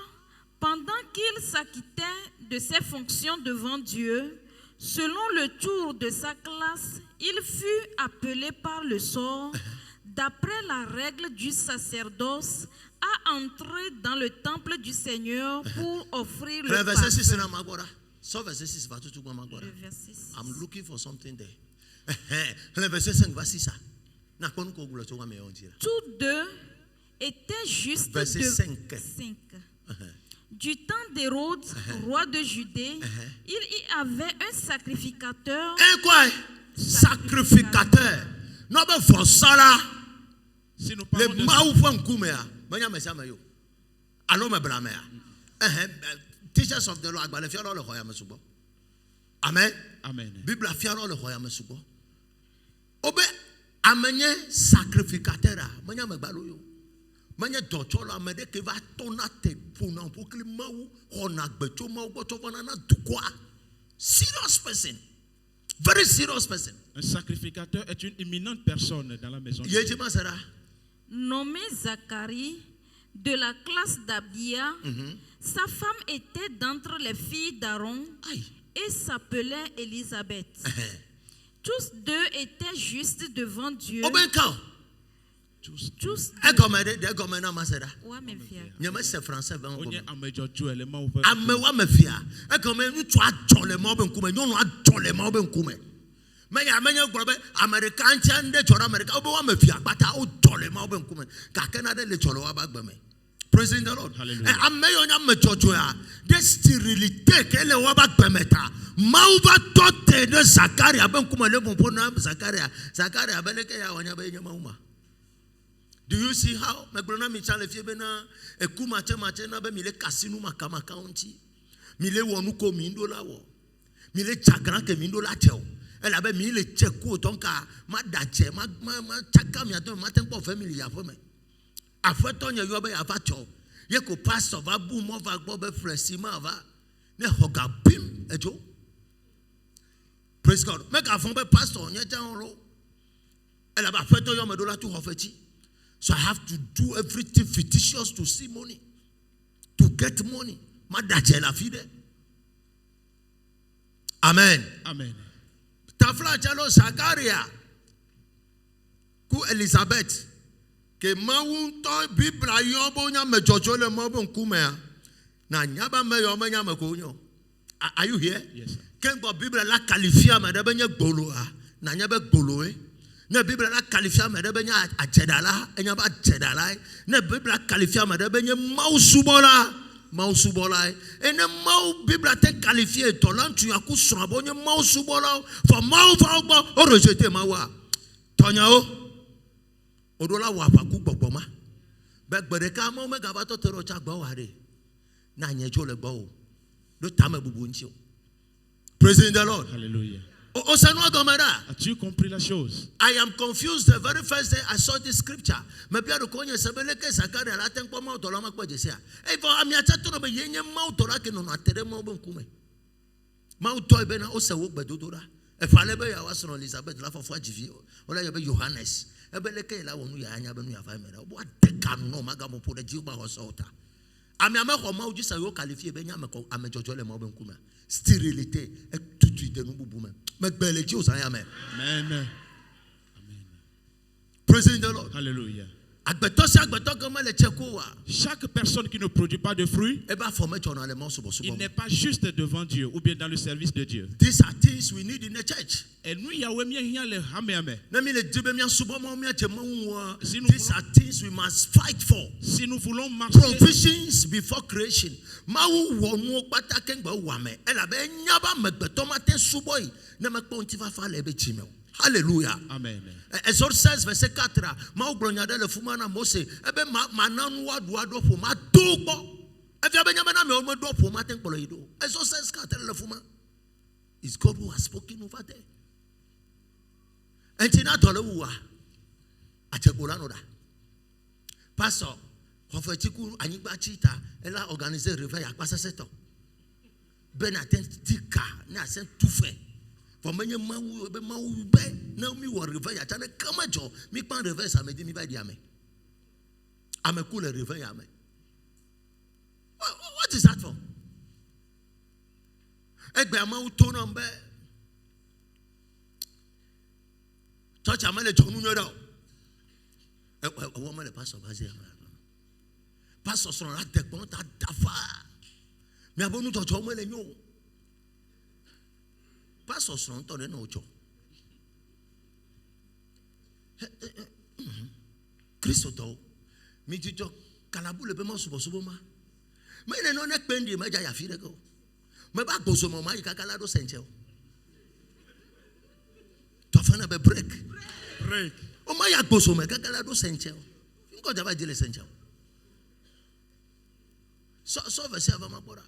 pendant qu'il s'acquittait de ses fonctions devant Dieu, selon le tour de sa classe, il fut appelé par le sort, d'après la règle du sacerdoce, à entrer dans le temple du Seigneur pour offrir le verset 6. Le verset 6. I'm looking for something there. Le verset 5, voici ça. Tous deux étaient justes verset de 5. Du temps d'Hérode, roi de Judée, il y avait un sacrificateur. Un quoi? Sacrificateur. Non, mais faut ça là. Si nous Le parlons de maou font koumea. Manya me sama yo. Allô me blâmer. Teachers of the law, le fiano le roya me subo. Amen. Amen. Bible fiano le roya me subo. Obe amenye sacrificateur. Manya me balo yo. Manya docholo amede ke va tona te puna pour que maou on a beto maou boto banana dukwa. Serious person. Very serious person. Un sacrificateur est une imminente personne dans la maison de Dieu. Nommé Zacharie, de la classe d'Abia, sa femme était d'entre les filles d'Aaron et s'appelait Élisabeth. Tous deux étaient justes devant Dieu. Tous deux. Ouais, mes filles. Mais il y a un Américain qui a des gens américains. On va me faire battre au tolle, mais on va me couper. Car Canada les cholo va battre me. Praise the Lord. Hallelujah. Ameyo me chochoya. Des stérilité que le wa battre me ta. Mauva tote de Zacharia ben kuma le bon pona Zacharia. Zacharia ben ke ya wanya ben mauma. Do you see how me glona mi chale fie bena e kuma che na be mi le kasinu makama county. Mi le wonu ko mi ndo la wo. Mi le chagran ke mi ndo la cheo. Elle avait mis le tchèque donc ma dache ma chaka mi ato ma tempo family ya fo me afeto nya yo be ya facho ye ko pastor va bu mo va gbo be flexima va ne hoga bim ejo. Praise God. Make a phone be pastor nya jan ro elle va afeto yo me do la tu hofeti. So I have to do everything fictitious to see money, to get money. Ma dache la fide. Amen. Amen. Tafla chalo Zakaria. ku Elizabeth ke mawu to Biblia yo bo nya me jojo le mo bo nkume na nya ba me yo me nya me ko nyo. Are you here? Yes, sir. Ken bo Biblia la qualifia me de be nya gbolo a na nya be gbolo e. Na Biblia la qualifia me de be nya ajedala nya ba ajedala. Na Biblia qualifia me de be nya mausubola. Mausubola ene mau Biblia te qualifié tolantu ya ku srabo nya mausubola for mau fa gbo o rejeter mawa. Tonya o odola wa pa ku gbogbo ma be gbere ka mo me ga ba to tero cha gbo wa re na yen jo le gbo o do ta me bubu nti o. Praise the Lord. Hallelujah. O sanu agomara. As-tu compris la chose? I am confused the very first day I saw this scripture. Me bia do konye sebele ke sakare ala tenpo ma to la ma kweje sia. E fo ami acha to no be yenye ma to la ke no atere mo bo nkume. Ma to be na o se wo gbedodora. E fa le be ya wasoro Elizabeth la fofo ajivi. O la ye be Johannes. E be le ke la wonu ya anya be nu ya fa me da. Bo de kan no maga mo po de jiba ho solta. Ami ame ko ma o jisa yo qualify be nya me ko ame jojo le mo be nkume. Stérilité et tout de suite de nous boum. Mais belle Dieu ça y amen. Amen. Praise the Lord. Hallelujah. Chaque personne qui ne produit pas de fruits, il n'est pas juste devant Dieu ou bien dans le service de Dieu. These are things we need in the church. Et nous, These are things we must fight for. Si nous voulons marcher, provisions before creation. Hallelujah. Amen. Exode 16 verset 4. Ma uglonyade le fumana Mose. Ebe mananu wadwa do po ma dobo. Efi abenya na me o do po ma ten polo yido. Exode 16 4 le fuma. It's God who has spoken over there. Entina tole wuwa. Achegola no da. Pastor, hofetiku anyigba chita ela organiser réveil akpasa seto. Ben aten tika na sen toufe. For many mau be now me were reveil at a camajo, me pan reverse a medimi by the ame. I'm a cooler reveil ame. What is that for? Egbe amau tone on be touch a man a John Nuno. A woman a pastor Bazia. Pastor son at the point at Dafa. Me abonu to Chomel and you. Pastor son to the nocho. Christo to me to Calabule Bema Subosuma. May no neck bendi, my Jaya Finego. My back goes on my Calado Sencho. To find a break. Oh, my goes on my Calado Sencho. You got the Vajil Sencho. So, verse 7, my brother.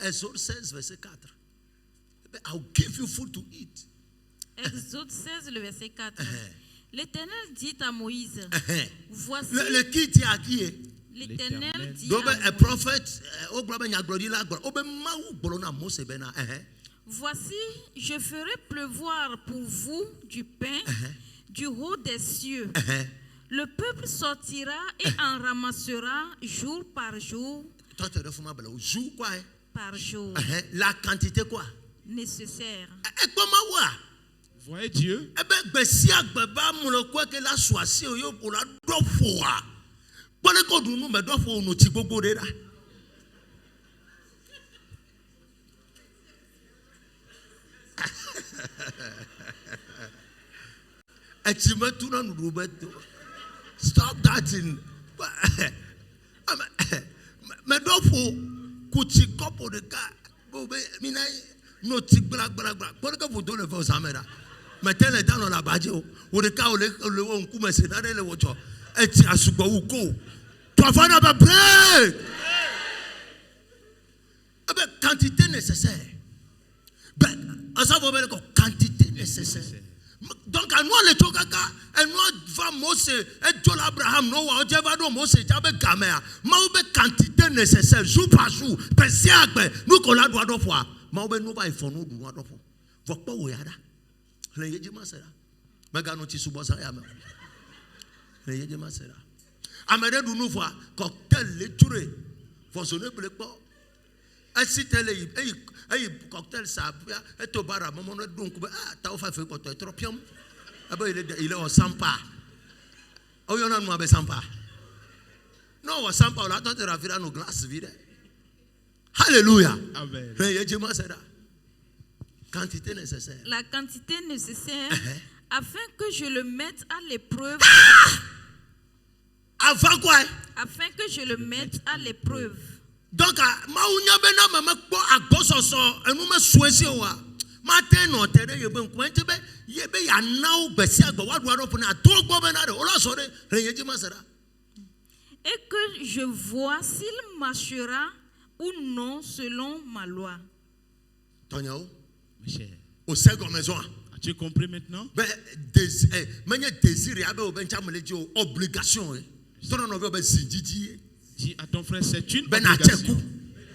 Exode 16, verse 4. I'll give you food to eat. Exode 16, le verset 4. L'Éternel dit à Moïse, voici. L'Éternel dit à Moïse, voici, je ferai pleuvoir pour vous du pain du haut des cieux. Le peuple sortira et en ramassera jour par jour. Par jour. La quantité quoi? Nécessaire. Voyez Dieu. Stop that in Kuchi kopo de ka mina no tic black pour que vous donnez vos amera mettez les dents dans la badge ou de ka le on kume se na le wocho eti asugbo uko to fa na be break avec quantité nécessaire ben asa vous avez quantité nécessaire. Donc à nous les tokaka et nous va Mose et Dieu Abraham nous va Dieu va nous Mose jabe gamea maube quantité nécessaire jour par jour pesiagbe nous qu'on la doit fois maube nous va ifo nous doit fois vokpo wo yada le yeji masera mega no ti subo sa ya me le yeji masera amede du nous fois cocktail le touré fonctionner blepo asitele ei cocktail ça et to bara momo no donc ah ta fa fait trop piom aba il est au sampa Oh, you're not my sampa. No, was sampa. I thought there are no glass. Hallelujah. Amen. Quantité nécessaire. La quantité nécessaire afin que je le mette à l'épreuve. Avant quoi? Afin que je le mette à l'épreuve. Donc, maounya bena mama po agbososo enu me suesi wa. Matin no tere yebe nkwente be yebe ya nawo gbesi agbo wa duaro pon atogbo bena de olo sore reyeji masara. Et que je vois s'il marchera ou non selon ma loi. Tonyao. Cher. Au second maison. As-tu compris maintenant? Ben désir ya be obencha meleji obligation. Tono no be sinjiji. Dis à ton frère, c'est une obligation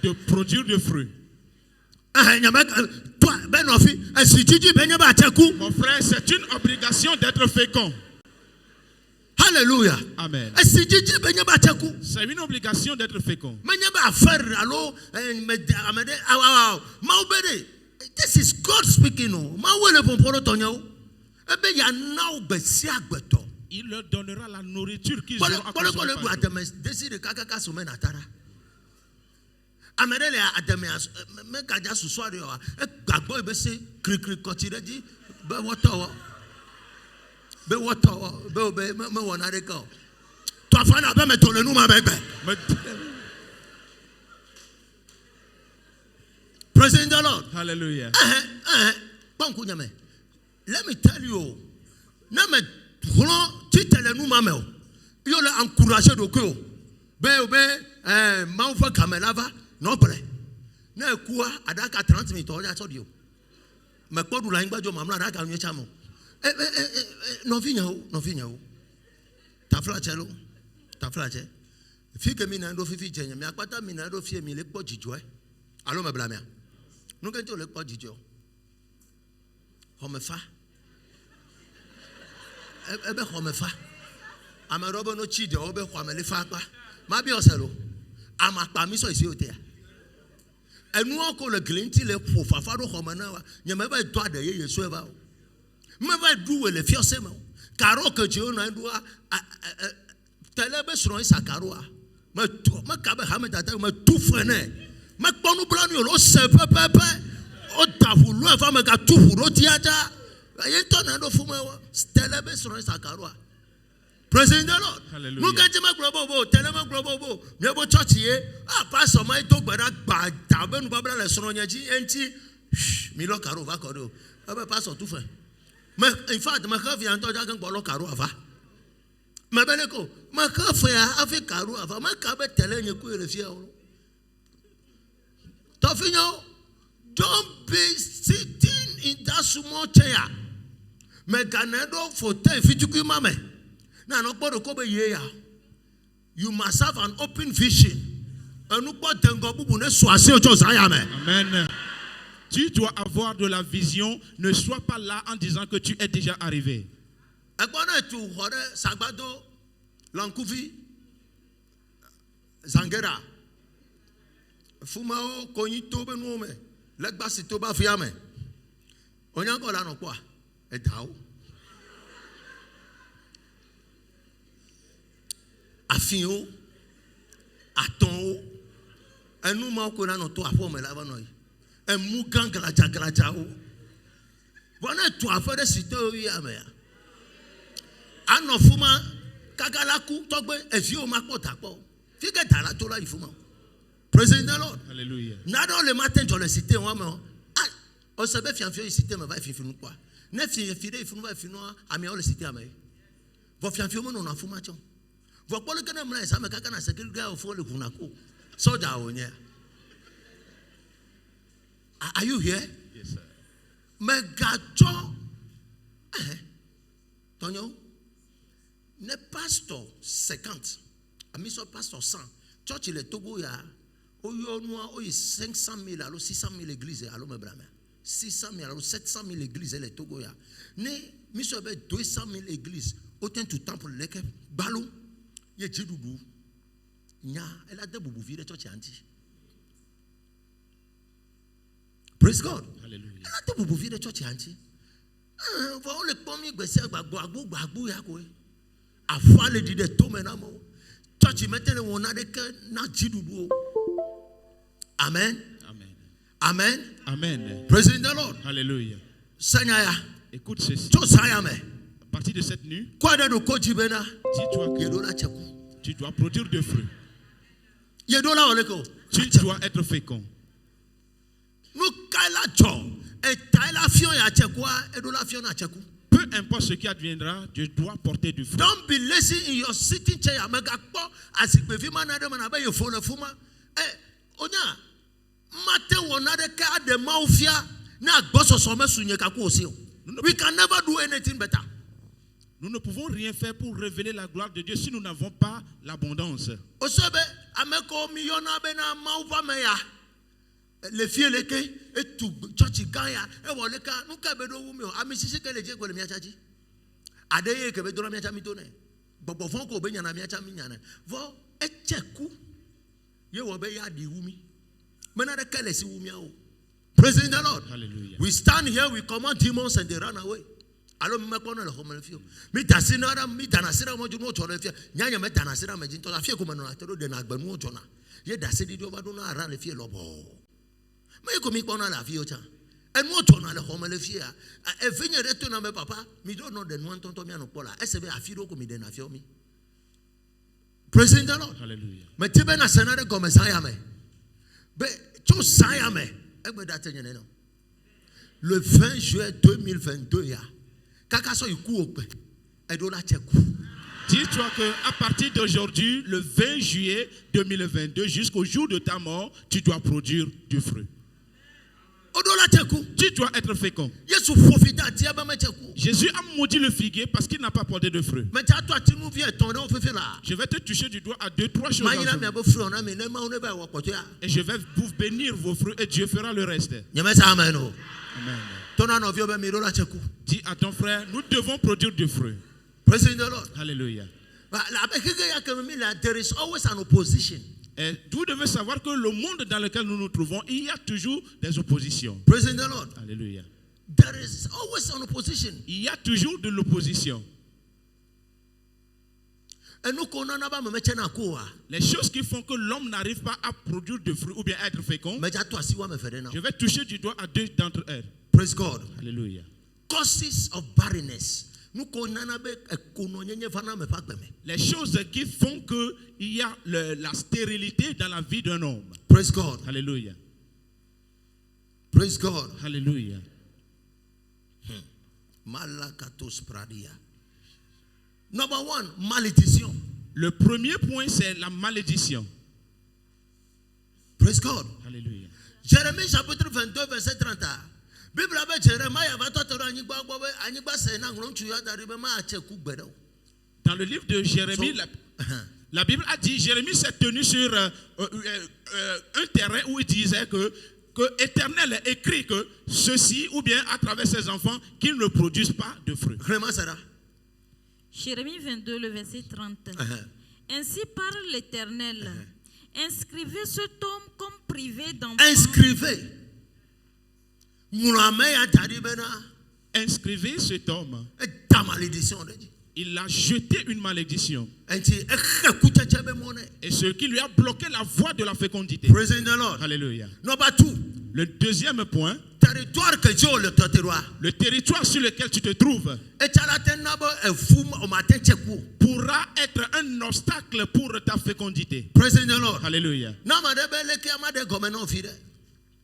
de produire du fruit. Mon frère, c'est une obligation d'être fécond. Alléluia. Amen. C'est une obligation d'être fécond. This is God speaking. Il leur donnera la nourriture qu'ils auront à consommer. Praise the Lord. Hallelujah. Let me tell you. Yo le encourager de ko be maufa kamelava non prêt na kuwa adaka 30 minutes o ya so dio me kodu la ngbajo mamla adaka nwe chamo no finya o ta flache fi ke mi na ndo fifi jenya mi apata mi na ndo fie mi le po jijo alo me blamia no ke to le po jijo ho me fa ebe khomefa amarobo no chide obe khwamele fa pa ma bi oselo amapa mi so isi otea enu oko le glinti le fofafa do khomana wa nyama ba do ade ye yesu eba me ba du we le fiose ma karo ke je no ndu telebe sron isa karo a ma ka be ha me tata ma tu fene ma ponu blanu lo se pepepe o tavulu e fa me ka tu furo tiata. Praise the Lord. Hallelujah. Look at my global, tell them a global, never touch here. Pass on my dog, but I taben babla sonoyaji, enti, Milo Carova Codo. I pass on 2 friends. In fact, my coffee and Tojagan Bolo Carova. My Beleco, my coffee, I have a Carova, my cabin telling you, Tofino, don't be sitting in that small chair. Meganado for 10 fituku mame. Na no bodo ko be ye ya. You must have an open vision. Anu po tengo bubu ne so ase ojo saya me. Amen. Tu dois avoir de la vision, ne sois pas là en disant que tu es déjà arrivé. Egbona tu hore sagbado lankuvi zangera. Fumao konito be no me. Legba sito ba fiame. Onyango la no kwa. Edao. Afio. Aton. Enu ma ko na no to afo me la ba no yi. Emu gan glaja o. Bona to afo de sito wi ame. Anofuma kagalaku togbe efio ma po tapo. Fi ke dala to la ifuma. Praise the Lord. Hallelujah. Na do le matin to le cité wa me. Ah, o se be fianfio cité me va fifinu kwa. Ne fide ifunu va finu ami o le cité ame. Vo fianfio mo no na fuma chon. Vo polo kana mna isa me kaka na security guy ofo le kunako. Soja onye. Are you here? Yes, sir. Megacho. Tonyo. Ne pasteur 50. Ami so pasteur 100. Church le Togo ya. Oyo noa oyi 500 000 alors 600 000 églises alors me blâme. 600 000 alors 700 000 églises le Togo ya. Ne mi so be 200 000 églises autant tout temple leke balo ye jidudu. Nya elle a de bubu vire church anti. Praise God. Hallelujah. Elle a de bubu vire church anti. Va o le pomi gbese gbagbo ya ko. Afwa le di de to menamo. Church metele wona de ke na jidudu. Amen. Amen. Amen. Amen. Praise the Lord. Alléluia. Sanyaya. Écoute ceci. To sayame. À partir de cette nuit, Kwa de do ko jibena. dis-toi que tu dois produire des fruits. Yedola oleko. Tu dois être fécond. No kaila cho. E taila fion ya chekwa, edola fion na cheku. Peu importe ce qui adviendra, tu dois porter du fruit. Don't be lazy in your sitting chair. Megakpo asikpe fi manade manabe yo phone fuma. Onya mate wonade ka de maufia na gbososo mesunye kaku osio. We can never do anything better. Nous ne pouvons rien faire pour révéler la gloire de Dieu si nous n'avons pas l'abondance. Osebe ameko miyona bena mauva meya. Le fie leke etu church gaya e woleka nuka bedo wumio amisisi ke leje ko le miachachi. Adeye ke bedo na miacha mitone. Bobo fon ko be nyana miacha minyana. Vo echeku ye wo be ya di wumi. Mena de kele si wumi o. Praise the Lord. Hallelujah. We stand here, we command demons and they run away. Alo me kono le homo le fio. Mi tasina ra mi tanasira mo juno chole fio. Nyanya me tanasira me jinto la fie ko meno atero de na gbanu o jona. Ye dasedi di obado na ara le fie lobo. Me ko mi kono la fie o cha. Enu o jona le homo le fie a. E venye reto na me papa, mi don't know the one tonto mi anu pola. Esebe afiro ko mi de na fie o mi. Praise the Lord. Hallelujah. Me tibe na senare go mesaya me. Be cho saya me. Egbe date nyene no. Le 20 juillet 2022 ya. Kaka so iku okpe. Edola cheku. Dis-toi qu'à partir d'aujourd'hui, le 20 juillet 2022, jusqu'au jour de ta mort, tu dois produire du fruit. Odola cheku. Tu dois être fécond. Yesu profita ti aba me cheku. Jésus a maudit le figuier parce qu'il n'a pas porté de fruit. Me ta to atinu vie ton on fefe la. Je vais te toucher du doigt à 2-3 choses. Mayina mi abo fruit na me ne ma one ba wo poto ya. Et je vais vous bénir vos fruits et Dieu fera le reste. Nyame sa amen o. Amen. Tona no vie be mi dola cheku. Dis à ton frère, nous devons produire du fruit. Praise the Lord. Alléluia. But la be kege ya ke mi la there is always an opposition. Et vous devez savoir que le monde dans lequel nous nous trouvons, il y a toujours des oppositions. Praise the Lord. Alléluia. There is always an opposition. Il y a toujours de l'opposition. Les choses qui font que l'homme n'arrive pas à produire de fruits ou bien à être fécond, je vais toucher du doigt à 2 d'entre elles. Praise God. Alléluia. Causes of barrenness. Les choses qui font qu'il y a la stérilité dans la vie d'un homme. Praise God. Alléluia. Praise God. Alléluia. Malakatos pradia. Number 1, malédiction. Le premier point, c'est la malédiction. Praise God. Alléluia. Jérémie chapitre 22, verset 30. Bible avec Jérémie va toi Dans le livre de Jérémie, la Bible a dit, Jérémie s'est tenu sur un terrain où il disait que Éternel écrit que ceci, ou bien à travers ses enfants, qu'ils ne produisent pas de fruits. Jérémie 22, le verset 30. Ainsi parle l'Éternel. Inscrivez cet homme comme privé d'enfants. Inscrivez. Inscrivez cet homme. Ta malédiction. Il a jeté une malédiction. Et ce qui lui a bloqué la voie de la fécondité. Praise the Lord. Alléluia. Number 2. Le deuxième point, le territoire sur lequel tu te trouves pourra être un obstacle pour ta fécondité. Praise the Lord. Alléluia.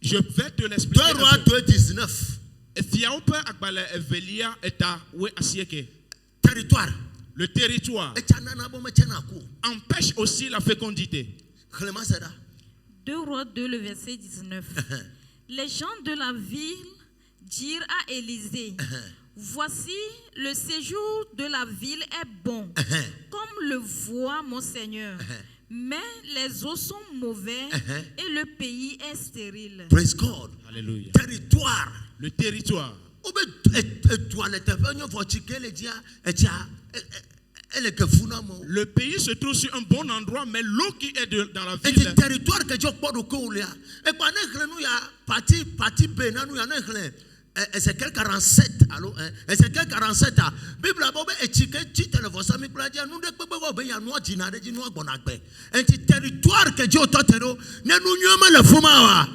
Je vais te l'expliquer. 2 Rois 2:19. Territoire. Le territoire empêche aussi la fécondité. 2 Rois 2, le verset 19. Les gens de la ville dirent à Élisée, voici, le séjour de la ville est bon, comme le voit mon Seigneur. Mais les eaux sont mauvaises et le pays est stérile. Praise God. Alléluia. Territoire. Le territoire. Le pays se trouve sur un bon endroit, mais l'eau qui est dans la ville. Le territoire que Ézéchiel 47, allô, Ézéchiel 47, Bible abobe étiquette titre le voici mi pladia nous de bebe obe ya no dina de no gbonagbe. Enti territoire que Dieu totero, ne nous nyoma le fuma.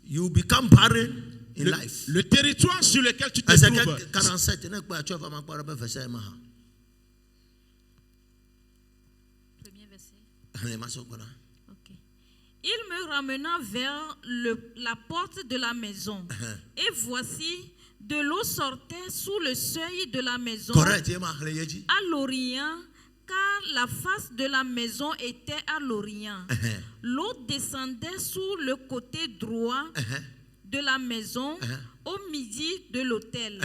You become barren in life. Le territoire sur lequel tu te Ézéchiel trouves. 47, ne pas tu vas m'en parler verset ma. Premier verset. Allez, ma sœur, voilà. Ok. Il me ramena vers la porte de la maison. Et voici, de l'eau sortait sous le seuil de la maison Correct, à l'orient, car la face de la maison était à l'orient. L'eau descendait sous le côté droit de la maison au midi de l'autel.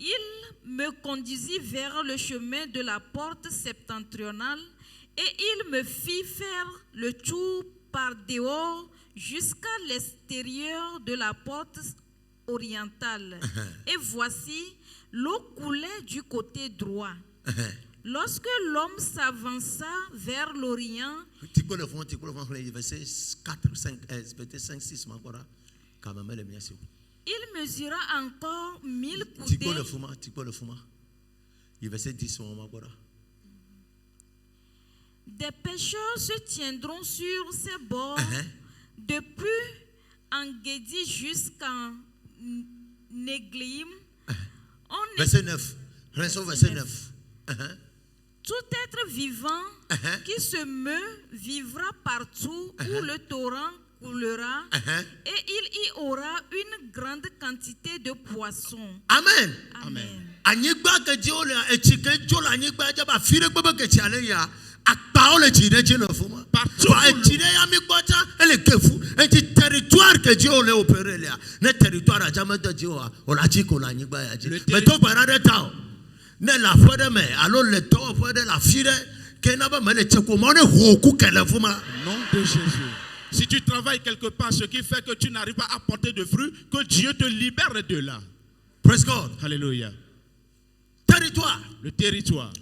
Il me conduisit vers le chemin de la porte septentrionale et il me fit faire le tour par dehors jusqu'à l'extérieur de la porte orientale. Et voici, l'eau coulait du côté droit. Lorsque l'homme s'avança vers l'orient, verset 4, 5, peut-être 5, 6, il mesura encore 1000 coudées. Verset 10, des pêcheurs se tiendront sur ces bords, depuis En-Gedi jusqu'en Néglim. Verset 9. Verset 9. Tout être vivant qui se meut vivra partout où le torrent coulera, et il y aura une grande quantité de poissons. Amen. Amen. Anyigba ke Dieu le etike jo la anyigba ja ba fire gbegbe ke ti ale ya akpa o le ti de je na fuma Partout ba ti de ya mi gbota ele kefu enti territoire que Dieu le opérer là ne territoire a jamais de Dieu o la ti ko la anyigba ya ji mais to gbara de ta ne la foi de me alors le to foi de la fire ke na ba me le cheko mo ne ho ku ke le fuma. Nom de Jésus. Si tu travailles quelque part, ce qui fait que tu n'arrives pas à porter de fruits, que Dieu te libère de là. Praise God. Alléluia. Territoire. Le territoire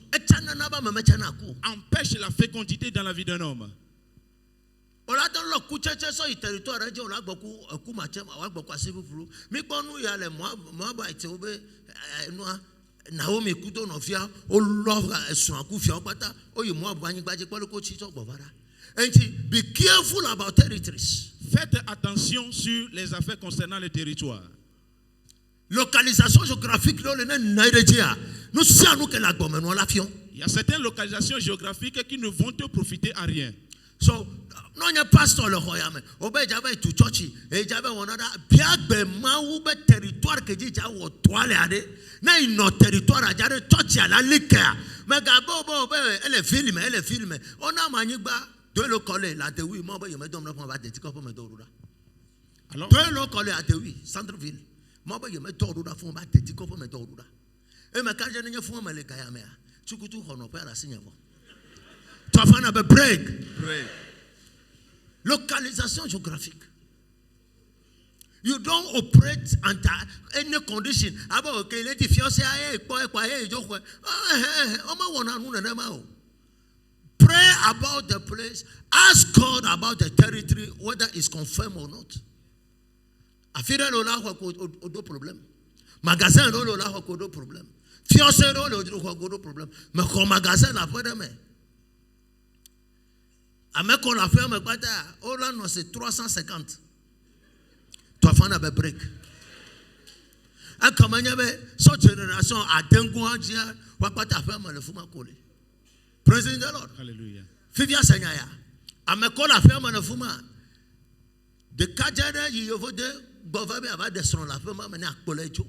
empêche la fécondité dans la vie d'un homme. Be careful about territories. Faites attention sur les affaires concernant le territoire. Localisation géographique, nous savons que la gomme nous la fion. Il y a certaines localisations géographiques qui ne vont te profiter à rien. So, non y a pasteur le royaume. Obé j'avais tout chochi et j'avais on a bien be maou be territoire que dit jawo toile ade. Na ino territoire a jare chochi à la lique. Mais gabo bo elle filme. On a manigba de le coller la de oui moi ba yeme dom na pa ba de tiko pa me do ruda. Alors, de le coller à de oui centre-ville. Moi ba yeme do ruda fon ba de tiko pa me do ruda. Et me quand je ne fon ma le kaya me. Chukutu hono pa la signe. Tu vas faire un break. Localisation géographique. You don't operate under any condition. About okay, let the fiancé pray about the place. Ask God about the territory, whether it's confirmed or not. Affaire lola ko problème. Magasin lola ko problème. Fiancé lola ko problème. Mais comme magasin la fois de mai. Avec qu'on a fait un bata, oh là non c'est 350. Tu vas faire un break. Et comme il y avait cette génération à Dengoua dia, wa bata faire mal le fuma collé. Praise the Lord. alléluia. Fivia Seigneur. Avec qu'on a fait mal le fuma. De Kajana il y a de Bovabe ava descendre la fuma mener à collège.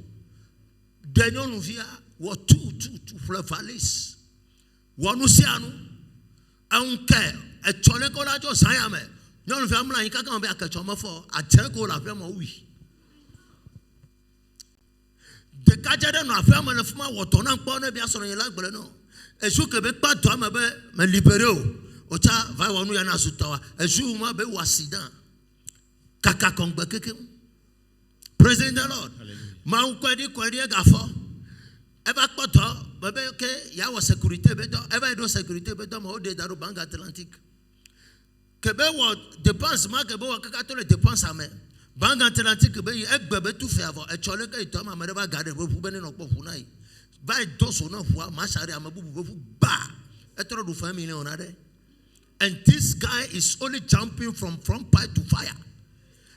Daniel nous via wa tout flavalis. Wa nous sianu. Un cœur. Et tu as encore la chose, ça y est, mais nous ne faisons pas un cas comme un cas comme fort. À tiens qu'on l'a fait, moi oui. De cas de nous faire, mais le fuma ou ton encore ne bien sonner là, non. Et je que pas toi me libérer. Au tas va voir nous y en a sous toi. Et je moi be ou accident. Kaka kongbe keke. Praise the Lord. Ma ou quoi dire gafo. Et va pas toi, bébé que y a la sécurité bédo. Et va être sécurité bédo mais au dedans du banque atlantique. Que be wo dépense ma que be wo kaka to le dépense à main. Bank Atlantic be egbe tu fe avo e chole ke to ma mereba gade bo fu bene no po fu nai. Ba do so no fu ma share amabu bo fu ba. E tro do family on ade. And this guy is only jumping from fire to fire.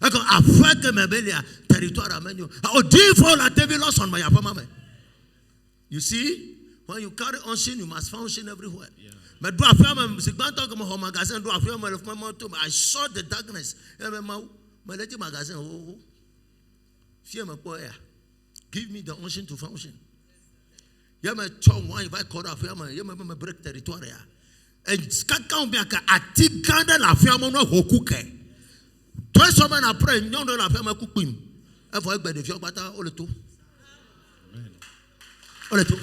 I go affect Mebelia territory menu. I do for la devil loss on my mama. You see, when you carry unction, you must function everywhere. But do I saw the darkness. My lady magazine. Give me the unction to function. You may talk one if I call up you may break territory. And Skakam Biaka, I think Ganda la Fiamona Hokuke. Twice a man I pray, no, la Fiamma Cooking. Avoid by the Fiobata or two. Or two.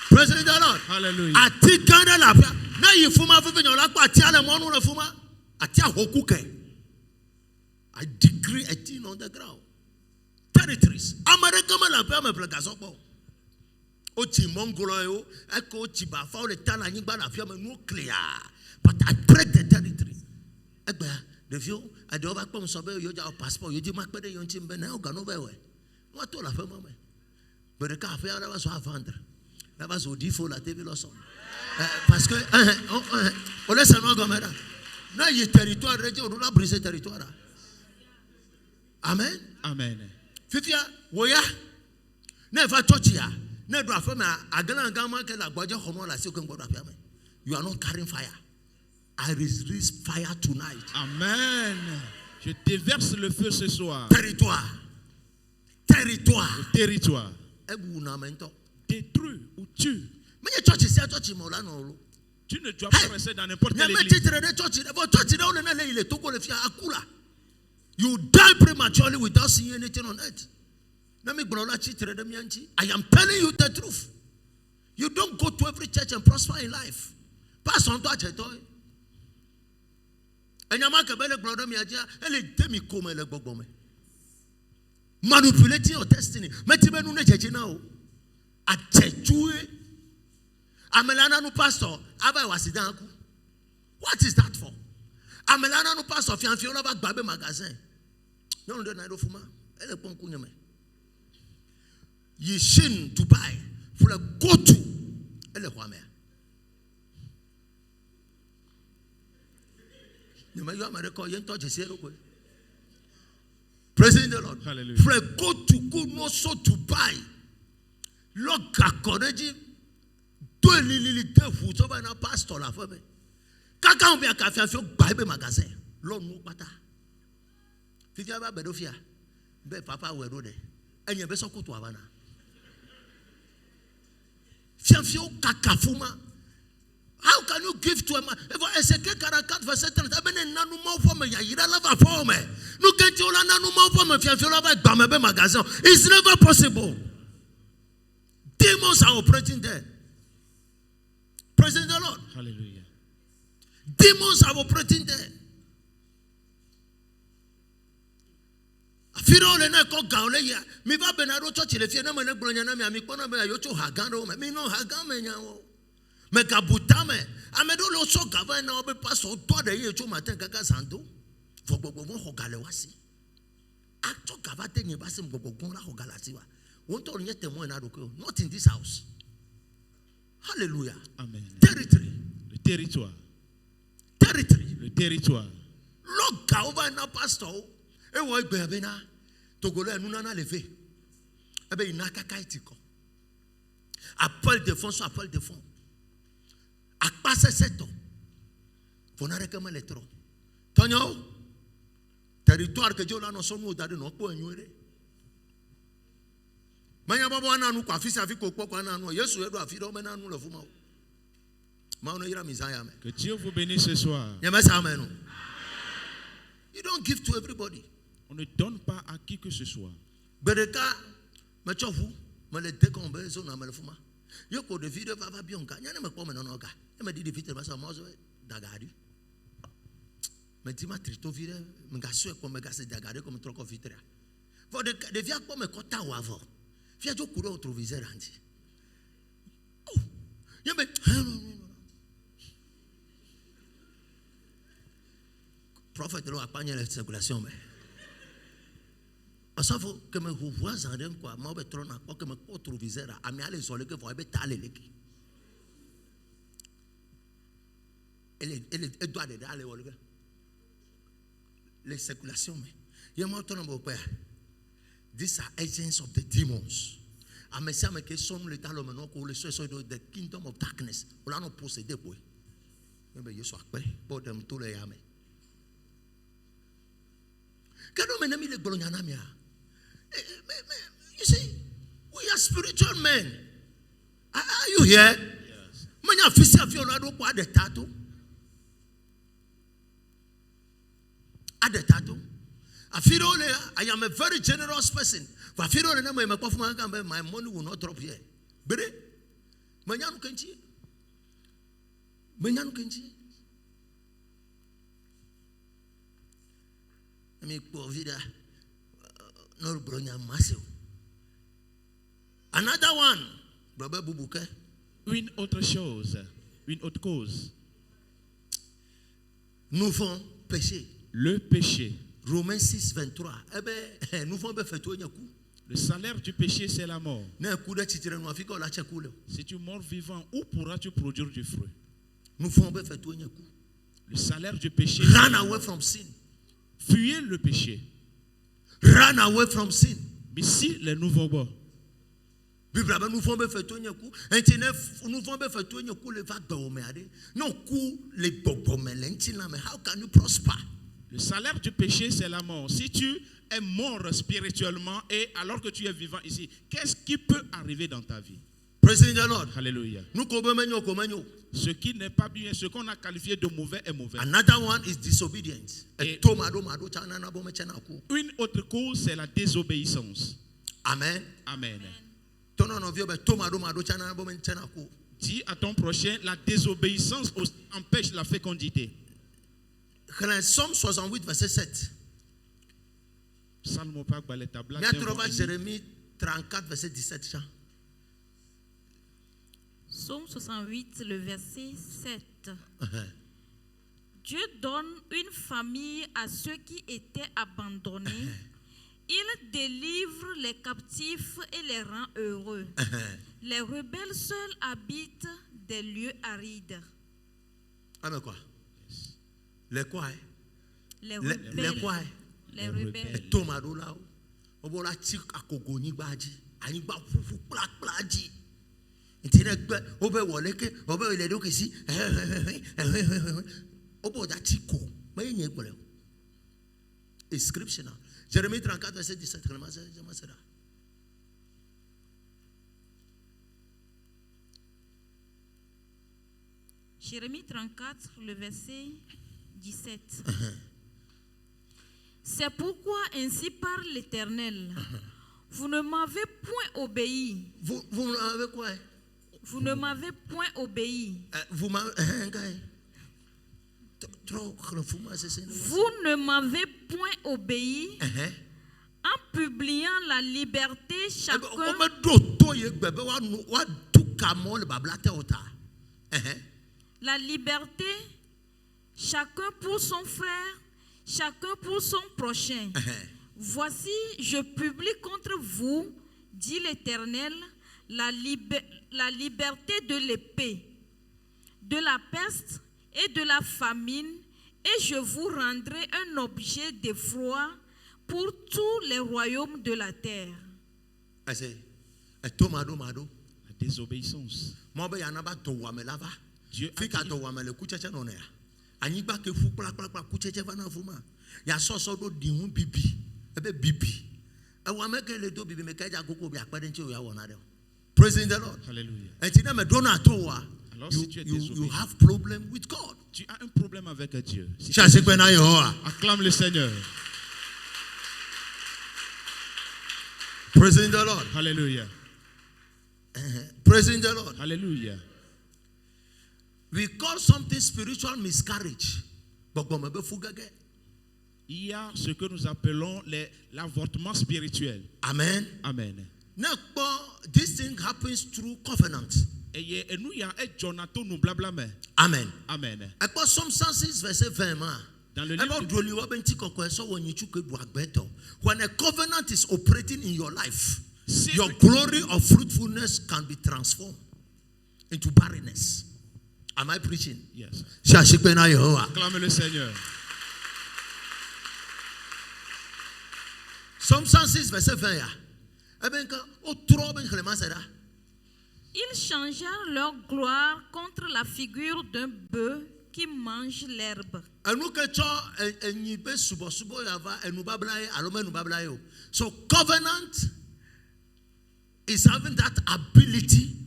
President Lord. Hallelujah. I think Ganda la Fia. Now you Fuma Vivin or Lapa Tiana Mono Fuma. Atia Hokuke. I decree a thing on the ground. Territories. America la Fiamma Plagasopo. Ochi Mongolo, Echo Chiba, found a Tana Nibana Fiamma nuclear. But I break the territory. The view, I do overcome Sobe, you have passport, you do make better, you team Benel, Ganover. What all of a moment? But the cafe was 500. That was what default at David Lawson. Pascal, oh, let's not go matter. Now you territory, region, do not bring territory. Amen. Amen. Fifia, Woya, never touch ya. Never from a Gama, you are not carrying fire. I release fire tonight. Amen. Je déverse le feu ce soir. Territoire. Territoire. Le territoire. Détruis ou tue. Tu ne dois pas rester dans n'importe quelle église. You die prematurely without seeing anything on earth. I am telling you the truth. You don't go to every church and prosper in life. Pass on to church. Manipulating your destiny. Pastor. What is that for? Amelana no pastor fianfiola ba gbabe magazine. No no na do fuma. Ele ponku nyame. Yishin Dubai for a go to ele kwame. Praising the Lord. Hallelujah. For a go no so to buy. Lord Kakoreji do lili defu so by na pastor la for me. Kaka be akafia fio Bible magazine. Lord no pata. Fifia ba bedofia. Be papa we do de. Enye be so kutu abana. Fiafio kakafuma. How can you give to a man? If I say, "Karakat verse 10," I mean, "Nanu more for me. You don't love for me. No get you nanu more for me. If you love it, Bamebe magazine. It's never possible. Demons are operating there. Praise the Lord. Hallelujah. Demons are operating there. Firo le na ko gaule ya. Mi ba benaro church le fie na me na bronya na mi kpona me yo cho hagano me. Mi no hagame nyawo. Megabutame, Amedo so govern now be pastor to the year to Maten Gaga Santo for Bobo Hogalewasi. Acto Gavate Nibasim Bogona Hogalasiwa. Won't only yet the more not in this house. Hallelujah. Amen. Territory. Le territoire. Territory. Le territoire. Lord Gaova na pastor. E wo gbe be na Togolo enu na lefe. Ebe inaka kaitiko. Appel de fonds, appel de fonds. A passer cette eau. Vous n'avez qu'à me le trop. Tonyo, territoire que Dieu l'a non sommes d'aller non pour ignorer. Manya babo ana nu kwa fisi afiko kwa na nu Yesu edo afido me na nu le fuma. Ma ono yira misaya me. Que Dieu vous bénisse ce soir. Yemesa amen. You don't give to everybody. On ne donne pas à qui que ce soit. Bereka me chofu me le décomber zo na me le fuma. Yoko de video va bionka nyane me kwa me no ga. Me di de video ba so mo zo dagari. Me di ma trito vire me ga so e kwa me ga se dagari comme troko vitria. For de via kwa me kota wa vo. Fia jo kuro retroviseur anti. Oh. Yeme Prophet lo apanya la circulation me. Asafo que me vois en rien quoi, moi beton na quoi que me controviseur a mi aller sur le que faut be taler le qui. Elle doit de aller au le. Les spéculations mais il y a ton mon père. These are agents of the demons. A me ça me que sont les talons maintenant pour les soeurs de the kingdom of darkness. On a non possédé quoi. Mais je suis après pour dem tous les yame. Quand on m'a mis le bologna mia. You see, we are spiritual men. Are you here? Yes. Manya fisi afiolado kwa de tattoo. At the tattoo. I am a very generous person. My money will not drop here. Bere, Manyanu Kenchi. Manyanu Kenchi. I mean, Povida. No bronya massive. Another one, Brother Bubuke. Une autre chose, une autre cause. Nous faisons péché. Le péché. Romains 6, 23. Eh ben, nous faisons faire tout. Le salaire du péché, c'est la mort. Si tu es mort vivant, où pourras-tu produire du fruit? Nous faisons faire tout. Le salaire du péché. Run away from sin. Fuyez le péché. Run away from sin. Mais si les nouveaux bords. Nous faisons faire tout. Nous faisons faire tout. Non, how can you prosper? Le salaire du péché, c'est la mort. Si tu es mort spirituellement et alors que tu es vivant ici, qu'est-ce qui peut arriver dans ta vie? Praise the Lord. Alléluia. Ce qui n'est pas bien, ce qu'on a qualifié de mauvais est mauvais. Another one is disobedience. Et une autre cause, c'est la désobéissance. Amen. Amen. Dis à ton prochain, la désobéissance empêche la fécondité. Somme 68, verset 7. Jérémie 34, verset 17. Somme 68, le verset 7. Dieu donne une famille à ceux qui étaient abandonnés. Il délivre les captifs et les rend heureux. Les rebelles seuls habitent des lieux arides. Amen quoi? Les quoi? Les rebelles. Les quoi? Les rebelles. Tomadola. Obola tik akogoni baji. Aniba fufu plaji. Intine obe woleke, obe iledo kesi. Obo da tiko. Mayenye kwele. Inscription. Jérémie 34 verset 17. Jérémie 34 le verset 17. C'est pourquoi ainsi parle l'Éternel. Vous ne m'avez point obéi. Vous m'avez quoi? Vous ne m'avez point obéi. Vous m'avez Vous ne m'avez point obéi en publiant la liberté chacun. La liberté chacun pour son frère, chacun pour son prochain. Voici, je publie contre vous, dit l'Éternel, la liberté de l'épée, de la peste et de la famine, et je vous rendrai un objet d'effroi pour tous les royaumes de la terre. La désobéissance. Dieu a Praise the Lord. Alléluia. Alors, si tu es you have problem with God. Tu as un problème avec Dieu. Si acclame le Seigneur. Praise the Lord. Alléluia. Praise the Lord. Alléluia. We call something spiritual miscarriage. Il y a ce que nous appelons l'avortement spirituel. Amen. Amen. Now, this thing happens through covenant. Amen. Amen. Somme 106, verset 20. Dans le livre when a covenant is operating in your life, Si- your glory of fruitfulness can be transformed into barrenness. Am I preaching? Yes. Acclame le Seigneur. Psalm 106, verset 20. Ils changèrent leur gloire contre la figure d'un bœuf qui mange l'herbe. So covenant is having that ability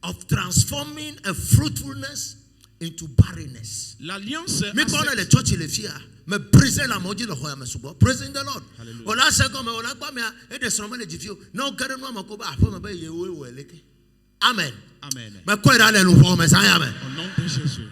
of transforming a fruitfulness into barrenness. L'alliance a Mais quand cette- les church les filles, me briser la maudit le roi me subo. Praising the Lord. Hallelujah. Ola se comme ola pa me e de son le jifio. Na o kere no amakoba afo me be ye we weleke. Amen. Amen. Me ko ira le lu fo me san amen. Au nom de Jésus.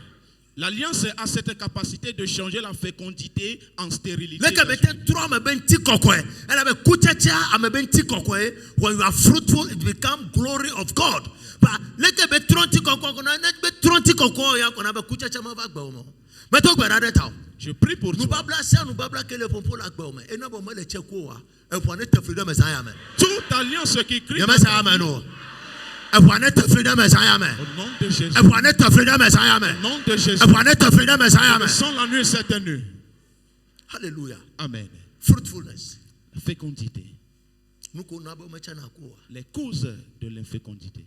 L'alliance a cette capacité de changer la fécondité en stérilité. Leke be te tro me be nti kokwe. Ela be kuchecha ame be nti kokwe. When you are fruitful it become glory of God. But leke be tro nti kokwe na be tro nti kokwe ya ko na be kuchecha ma va gbe o mo. Me to gbe ra de ta. Je prie pour Nous toi. babla sia nous babla que le pompo la gbe o me. E na bo mo le cheko wa. E po ne te freedom me san amen. Toute alliance qui crie Ye dans me ta san amen vie, o. E po ne te freedom me san amen. au nom de Jésus. E po ne te freedom me san amen. Au nom de Jésus. E po ne te freedom me san amen. Sans la nuit cette nuit. Hallelujah. Amen. Fruitfulness. La fécondité. Nous ko na bo me chana ko. Les causes de l'infécondité.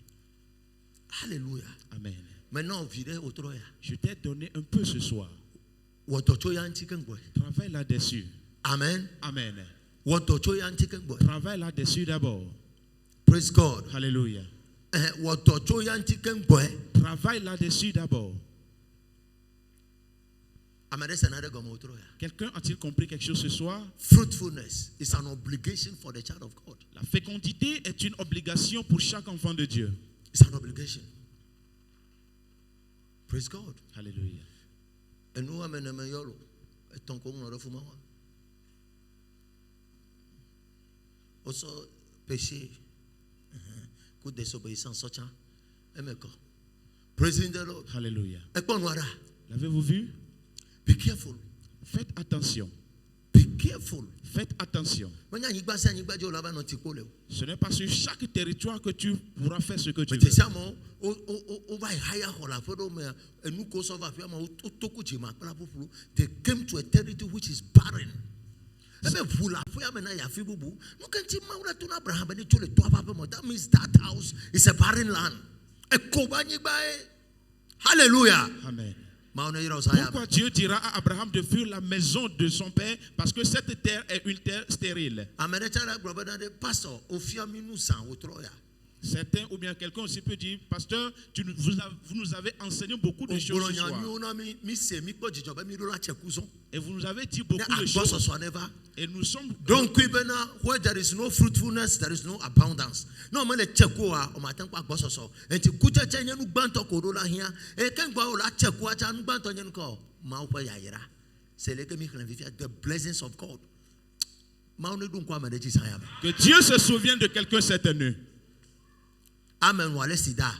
Hallelujah. Amen. Maintenant on vire autour ya. Je t'ai donné un peu ce soir. Wotocho ya ntiken boy. Travaille là-dessus. Amen. Amen. Wotocho ya ntiken boy. Travaille là-dessus d'abord. Praise God. Alléluia. Wotocho ya ntiken boy. Travaille là-dessus d'abord. Amade sanade gomo autour ya. Quelqu'un a-t-il compris quelque chose ce soir? Fruitfulness is an obligation for the child of God. La fécondité est une obligation pour chaque enfant de Dieu. It's an obligation. Praise God. Alléluia. Et nous amenons yolo. Et ton con no refuma. Also péché. Coup de désobéissance socha. Emeko. Praising the Lord. Alléluia. Et bon wara. L'avez-vous vu? Be careful. Faites attention. Be careful. Faites attention. Manya nyigba sa nyigba jo laba no tiko le. Ce n'est pas sur chaque territoire que tu pourras faire ce que tu Mais tu veux. sais mo o va higher hola fodo me enu ko so va fi ma o toku ji ma kala populu. They came to a territory which is barren. Ebe vula fo ya me na ya fi bubu. No kan ti ma ura to na Abraham be ni to le to papa mo. That means that house is a barren land. E ko ba nyigba e. Hallelujah. Amen. Ma ono yira osaya. Pourquoi Dieu dira à Abraham de fuir la maison de son père? Parce que cette terre est une terre stérile. Amene chala brother de pastor ofia minu san otroya. Certains ou bien quelqu'un aussi peut dire, pasteur, vous nous avez enseigné beaucoup de choses ce soir. Et vous nous avez dit beaucoup de choses. Et nous sommes... Don't quibena where there is no fruitfulness, there is no abundance. No man chekoa o maten kwa gbososo. Enti kucha chenye nu gbanto ko dola hia. E ken gba o la chekoa cha nu gbanto nyen ko. Ma o pa yayira. Seleke mi kran vivia the blessings of God. Ma o ne dun kwa medeji saya. Que Dieu se souvienne de quelqu'un cette nuit. Amen wale sida.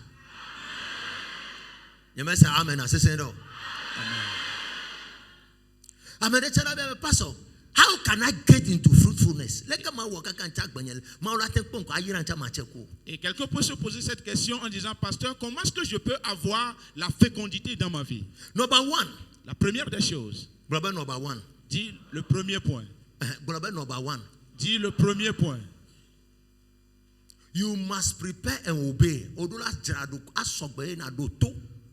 Yeme say amen asese do. Amen de chala be pastor. How can I get into fruitfulness? Et quelqu'un peut se poser cette question en disant, pasteur, comment est-ce que je peux avoir la fécondité dans ma vie? Number one. La première des choses. Number one. Dis le premier point. Number one. Dis le premier point. You must prepare and obey.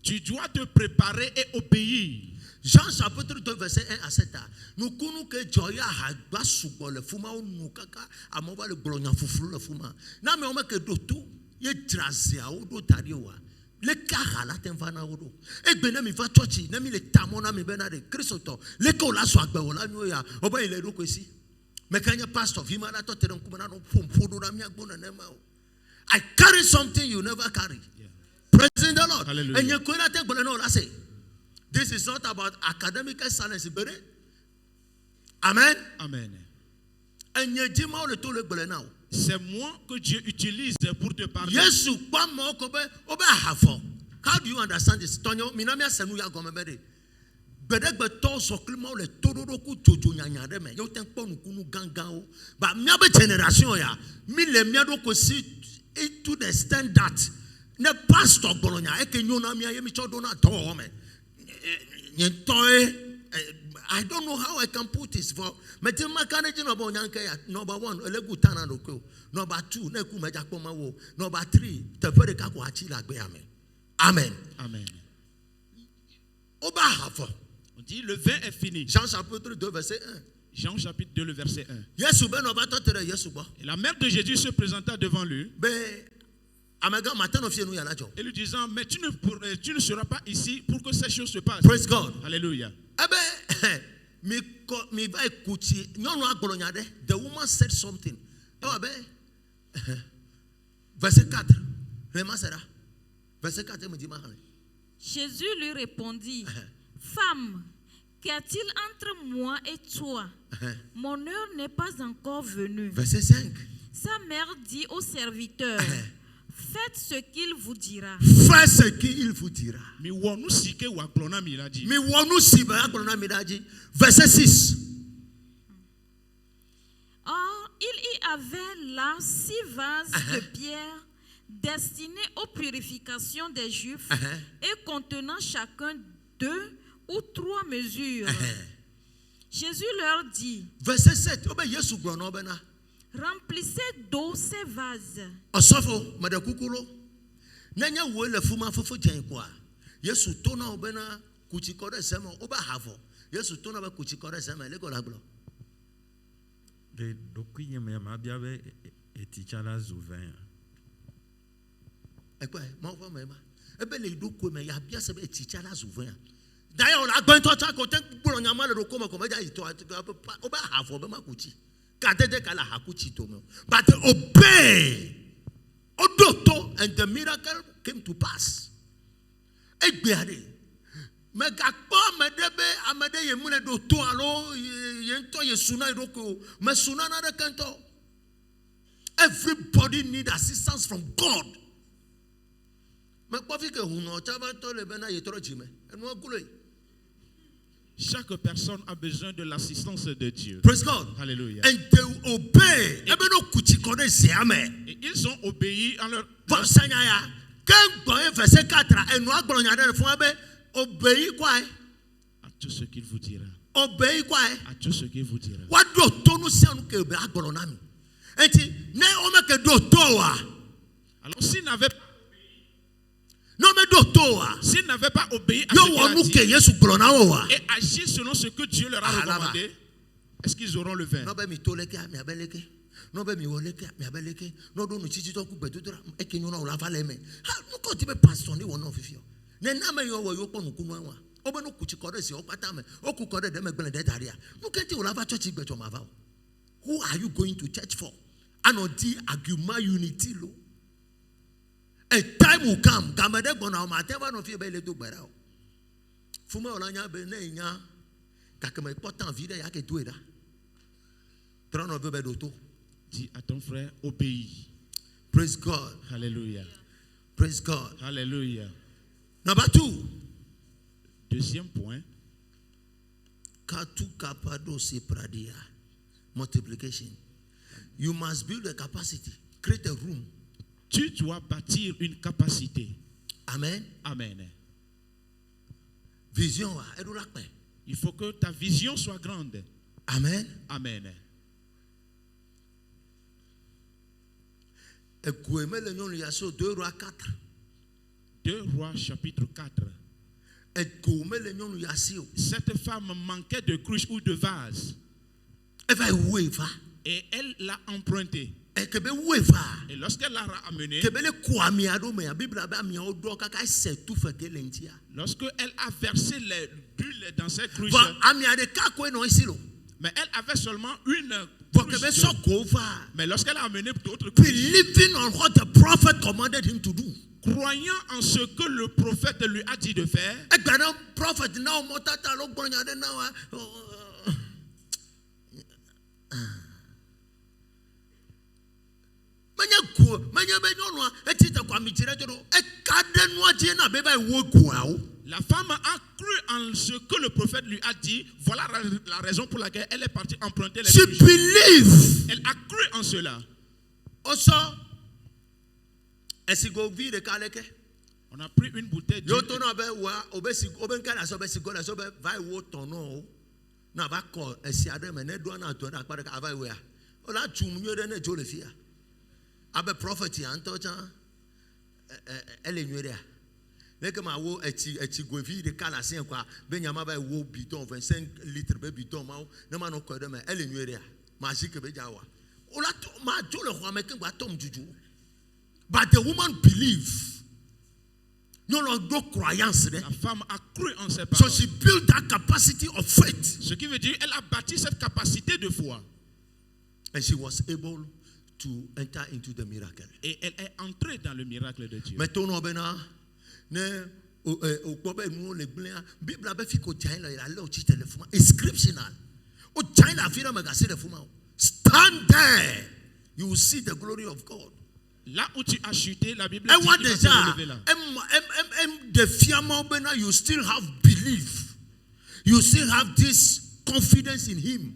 Tu dois te préparer et obéir. Jean chapitre 2 verset 1 à 7. Nous connaissons que Joya a basubol le fuma ou nous kaka à mon le glonia fufru le fuma. Na me ome que dotu ye trazia ou do tarioa. Le kara la tenvana odo. E bena mi va chochi na mi le tamona mi bena de Christo. Le ko la so agbe ola nyoya. Oba ile ro kwesi. Me kanya pastor vima na to tere nkumana no pompodo na mi agbona na ma. I carry something you never carry. Yeah. Praise the Lord. Hallelujah. And you could not take no la say. This is not about academic excellence. Amen. Amen. C'est moi que Dieu utilise pour te parler. How do you understand this? Bedegbeto soklimawo le tododoku jojo nyanya de me. Yo ten kpo nukunu gangan. But miabe generation ya, mi le miado kosi to the extent that ne pastor golonya eke nyona mi aye mi chodona to me. I don't know how I can put this for metima kanejin obo nyanke ya. Number 1 elegu tana roko. Number 2 ne ku meja kpoma wo. Number 3 te fere ka ko achi la gbe amen. Amen. Amen. Oba hafo. On dit le vin est fini. Jean chapitre 2 verset 1. Jean chapitre 2 le verset 1. Yesu be no ba totere Yesu bo. Et la mère de Jésus se présenta devant lui. Be amaga matin no fie nu ya la jo. Et lui disant, mais tu ne seras pas ici pour que ces choses se passent. Praise God. Alléluia. Ebe mi va ekuti nyonu agbolonya de. The woman said something. Be verset 4. Le masera. Verset 4 me dit ma. Jésus lui répondit, femme, qu'y a-t-il entre moi et toi? Mon heure n'est pas encore venue. Verset 5. Sa mère dit au serviteur, faites ce qu'il vous dira. Faites ce qu'il vous dira. Mi wonu sike wa glona mi la di. Mi wonu sibe agbona mi daji. Verset 6. Or, il y avait là 6 vases de pierre destinés aux purifications des Juifs et contenant chacun 2 ou 3 mesures. Jésus leur dit, verset 7. remplissez d'eau ces vases. Osofo madakukuro. Nanya wo le fuma fofo jan kwa. Yesu tona obena kuchikore sema oba havo. Yesu tona ba kuchikore sema le gola glo. De dokuye me mabiabe etichala zuvin. Ekwe mo fo me ma. Ebe le dokuye me ya bia se be etichala zuvin. Daya on agban to cha ko ten gboro nyama le dokoma ko meja ito oba havo be ma kuchi. Kadede kala hakuchi to me. But obey. Odoto, and the miracle came to pass. Egbeade. Megakpo medebe amede yemune do to alo yento yesuna idoko mesuna na de kanto. Everybody need assistance from God. Mekpofi ke huno chaba to le bena yetoro jime. Enu akulo. Chaque personne a besoin de l'assistance de Dieu. Praise God. Alléluia. And they obey. Et ils ont obéi en leur... verset 4. Obéi quoi? À tout ce qu'il vous dira. Obéi quoi? À tout ce qu'il vous dira. What do tonu se anu ke be agbolonami? Enti ne o me ke do toa. Alors s'il n'avait pas s'il n'avait pas obéi à ce qu'il a dit et agi selon ce que Dieu leur a recommandé, est-ce qu'ils auront le vin? Who are you going to church for? Anodi aguma unity lo. A time will come. Gamade bona mateva no fie be le do gbara o. Fuma olanya be na nya kakeme important vie ya ke doeda. Trono be be do to. Dis à ton frère, obéis. Praise God. Alléluia. Praise God. Alléluia. Number 2. Deuxième point. Katu kapado se pradia. Multiplication. You must build a capacity. Create a room. Tu dois bâtir une capacité. Amen. Amen. Vision. Il faut que ta vision soit grande. Amen. Amen. 2 Rois 4. 2 Rois chapitre 4. Cette femme manquait de cruche ou de vase. Et elle l'a emprunté. Et lorsqu'elle l'a amené, lorsqu'elle a versé l'huile dans cette cruche, mais elle avait seulement une cruche. Mais lorsqu'elle a amené d'autres cruches, croyant en ce que le prophète lui a dit de faire, La femme a cru en ce que le prophète lui a dit. Voilà la raison pour laquelle elle est partie emprunter les She bijoux. believed. Elle a cru en cela. Also, esigovi de kaleke. On a pris une bouteille d'huile. Yo tono be wa obesi obenkala so be sigola so be vai wo tono na ba ko esiade me ne do na to na kpare ka vai we a. Ola tum nyo de na jole fia. Abe prophet anto cha ele nwere a. Leke ma wo eti govi de kala sen kwa be nyama ba wo bidon 25 litres be bidon ma na ma no ko de me ele nwere a. Ma jike be jawa. Ola to ma jole ho me ken gba tom juju. But the woman believed. Non, croyance. La femme a cru en ses paroles. So she built that capacity of faith. Ce qui veut dire elle a bâti cette capacité de foi. And she was able to enter into the miracle. Et elle est entrée dans le miracle de Dieu. Mais ton obéna ne au pobe nous le blanc Bible a fait que China il a là au téléphone inscriptional. Au China fira magasi de fuma. Stand there. You will see the glory of God. Là où tu as chuté, la Bible Et dit what qu'il va is te that? relever là. The fiamma obéna you still have belief. You still have this confidence in him.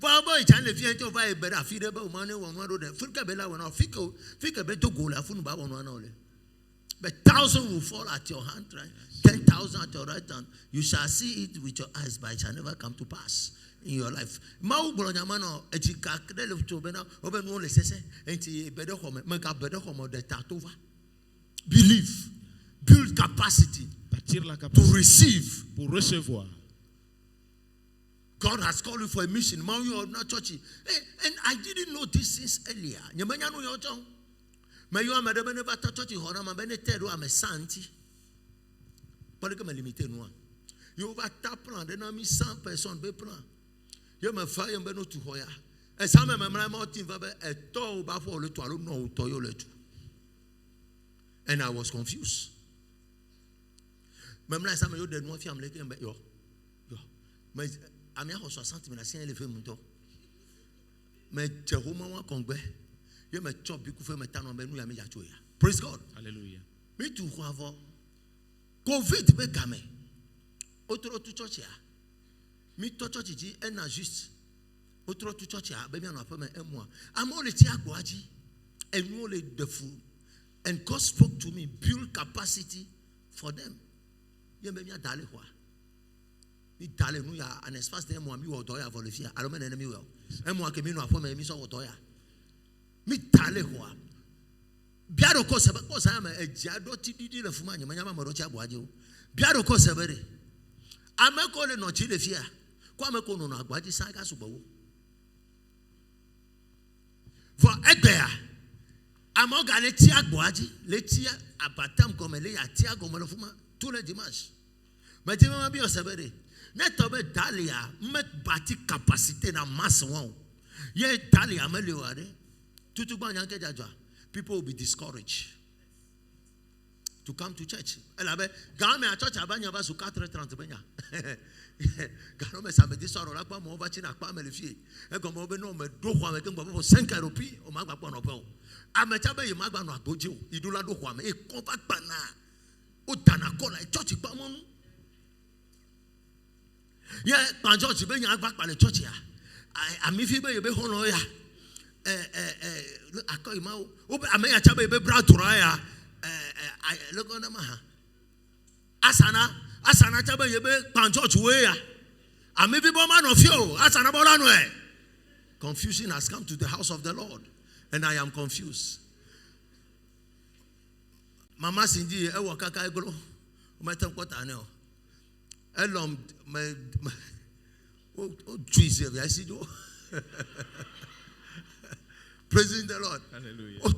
But thousand will fall at your hand, right? 10,000 at your right hand. You shall see it with your eyes, but it shall never come to pass in your life. Believe, build capacity Bâtir la to capacité receive. pour recevoir. God has called you for a mission. Church. And I didn't know this since earlier. Mais yo amade bene bata church hona ma bene tedo am santi. Parce que me limité nous. Yo va ta plan de na mi 100 personnes be plan. Yo me fa yo beno tu hoya. E sa me mra ma tin va be e to ba fo le to alo no to yo le tu. And I was confused. Même là ça me yo de nous fi am le ke yo. Mais ami a 60 000 ancien le fait mon to. Mais Jehova wa kongbe. Praise God. Alléluia. Me too have COVID be game. Otro tu church ya. Me to church ji e na juste. Otro tu church ya be me no apeme emwa. Am only ti agboaji. Enu only the fool. And God spoke to me, build capacity for them. Ye me dale kwa. Mi dale nu ya an espace de emwa mi wo do ya volifia. Alo me na mi well. Emwa ke mi no apome mi so wo do ya. Mi tale hoa. Biaro ko sebe ko sa ma ejiado ti didi le fuma nyama nyama mo chi agboaje o. Biaro ko sebe re. Ameko le no chi le fia. Ko ameko no agboaje sa ka subawo. For egbeya. Amoga le ti agboaje, le ti abatam ko me le ya ti ago mo le fuma tout le dimanche. Mais ti mama bi o sebe re. Ne to be dalia met bati capacité na masse won. Ye dalia me le ware. People will be discouraged to come to church. Church abanya ba su 4:30 benya. Gano me samedi soro la pa mo ba chi na pa me le fie. E go mo be no me do kwa me ke mo bo 5 europi o ma gba po no pe o. Amecha be ma gba no agboje o. Idula do kwa me e kon ba gba na. O dana ko la church pa mo nu. Ye pan church be nya gba pa le church ya. Ami fi be ye be hono ya. Ameya chabe be bra turaya look on ma asana chabe ye be pan church we ya ame bi bo man of you asana bola no e. Confusion has come to the house of the Lord and I am confused. Mama Cindy e wo kaka eglo o metem kwata ne o elom me o Jesus ya si do. Praising the Lord. Hallelujah. Oh,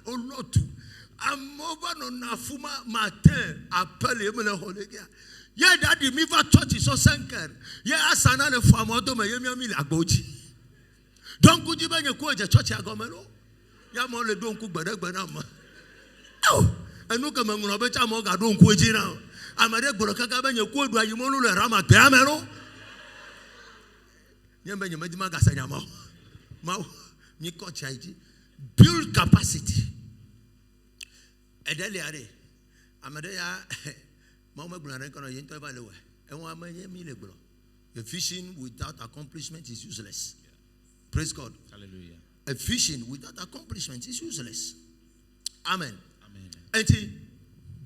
oh, Lord, I'm over no nafuma matin appelle me holega. Yeah, daddy, me va church so sanker. Yeah, asana le famodo me yemi mi agboji. Don't go jibe nye ko je church agomelo. Ya mo le don ku gbadagbana ma. Oh, enu ka manguno be cha mo ga don ku eji na. Amade gboro kaka be nye ko du ayimo lu le rama te amelo. Nyembe nye majima ga sanya ma. Ma build capacity. Edeliare, Amadea, A fishing without accomplishment is useless. Praise God. Hallelujah. A fishing without accomplishment is useless. Amen. Amen. And he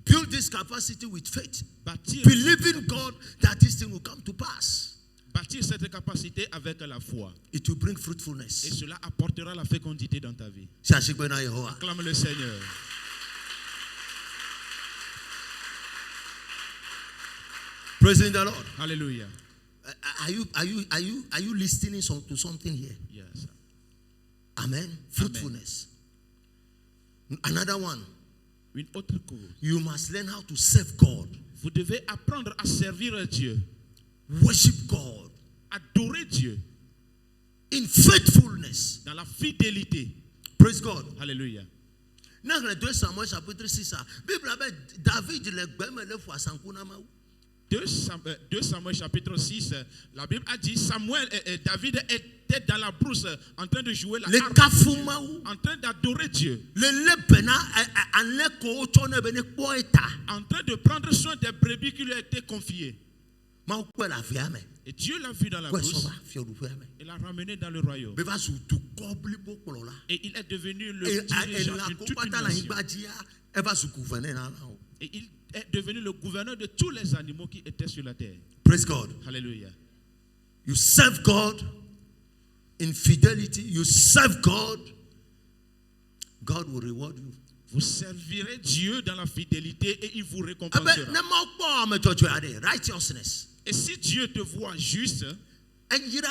build this capacity with faith. Bâtir, Believing God that this thing will come to pass. bâtir cette capacité avec la foi. It will bring Et fruitfulness. cela apportera la fécondité dans ta vie. Acclame le Seigneur. Praising the Lord. Hallelujah. Are you listening to something here? Yes. Amen. Fruitfulness. Another one. Une autre cause. You must learn how to serve God. Vous devez apprendre à servir Dieu. Worship God. Adorer Dieu. In faithfulness. Dans la fidélité. Praise God. Alléluia. Dans le 2 Samuel chapitre 6, Bible avait David le gbeme le fois sankuna maou. 2 Samuel chapitre 6, la Bible a dit David était dans la brousse en train de jouer la harpe, en train d'adorer Dieu, en train de prendre soin des brebis qui lui a été confiées. Et Dieu l'a vu dans la brousse et l'a ramené dans le royaume. Et il est devenu le dirigeant de toute une nation. Et il est devenu le gouverneur de tous les animaux qui étaient sur la terre. Praise God. Hallelujah. You serve God in fidelity. You serve God. God will reward you. Vous servirez Dieu dans la fidélité et il vous récompensera. Righteousness. Et si Dieu te voit juste, il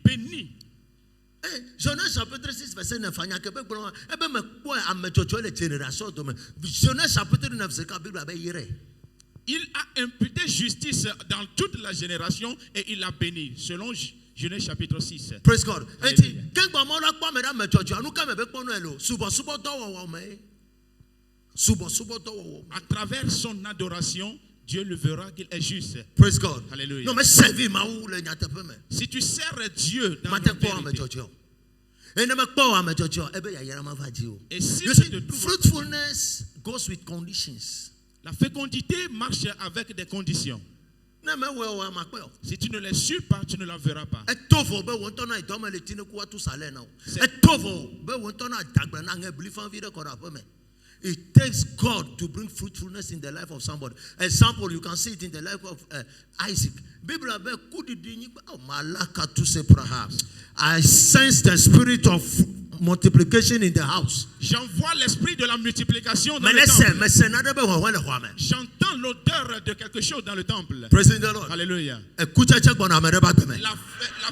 bénit. Genèse chapitre 6 verset 9 Genèse chapitre 9 c'est quand Bible avait yéré. Il a imputé justice dans toute la génération et il l'a béni selon Genèse chapitre 6. Praise God. À travers son adoration, Dieu le verra qu'il est juste. Praise God. Alléluia. Non mais servi Si tu sers Dieu dans la vérité, et si tu te trouves, fruitfulness goes with conditions. la fécondité marche avec des conditions. Si tu ne les suis pas, tu ne la verras pas. It takes God to bring fruitfulness in the life of somebody. Example, you can see it in the life of Isaac. I sense the spirit of multiplication in the house. J'envoie l'esprit de la multiplication dans le temple. J'entends l'odeur de quelque chose dans le temple. Praise the Lord. Alléluia. La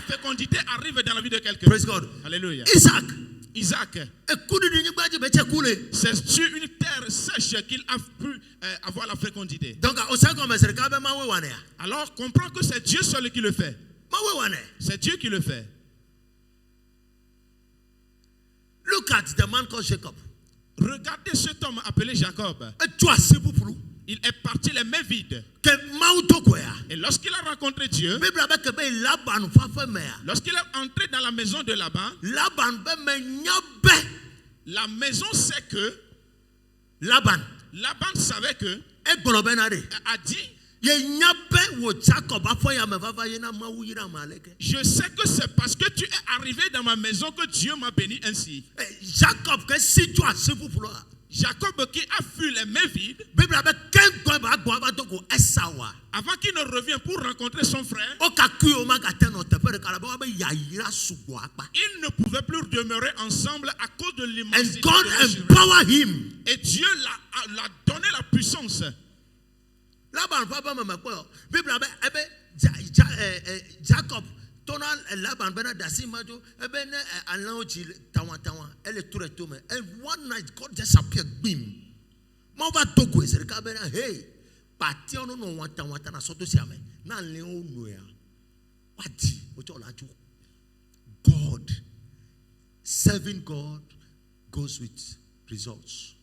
fécondité arrive dans la vie de quelqu'un. Praise God. Alléluia. Isaac. C'est sur une terre sèche qu'il a pu avoir la fécondité. Alors comprends que c'est Dieu seul qui le fait. C'est Dieu qui le fait. Look at the man called Jacob. Regardez cet homme appelé Jacob. Il est parti les mains vides. Et lorsqu'il a rencontré Dieu, lorsqu'il est entré dans la maison de Laban, la maison sait que Laban savait que a dit, je sais que c'est parce que tu es arrivé dans ma maison que Dieu m'a béni ainsi. Jacob qui a fui les mains vides, avant qu'il ne revienne pour rencontrer son frère, ils ne pouvaient plus demeurer ensemble à cause de l'immensité de him. Et Dieu l'a donné la puissance. Jacob tonal Laban bena dasimajo ebene alonji tawa and one night God just appeared bim mova togo ezerika bena hey pati ono no wata na soto siame na le onu ya wati ojo God, serving God goes with results.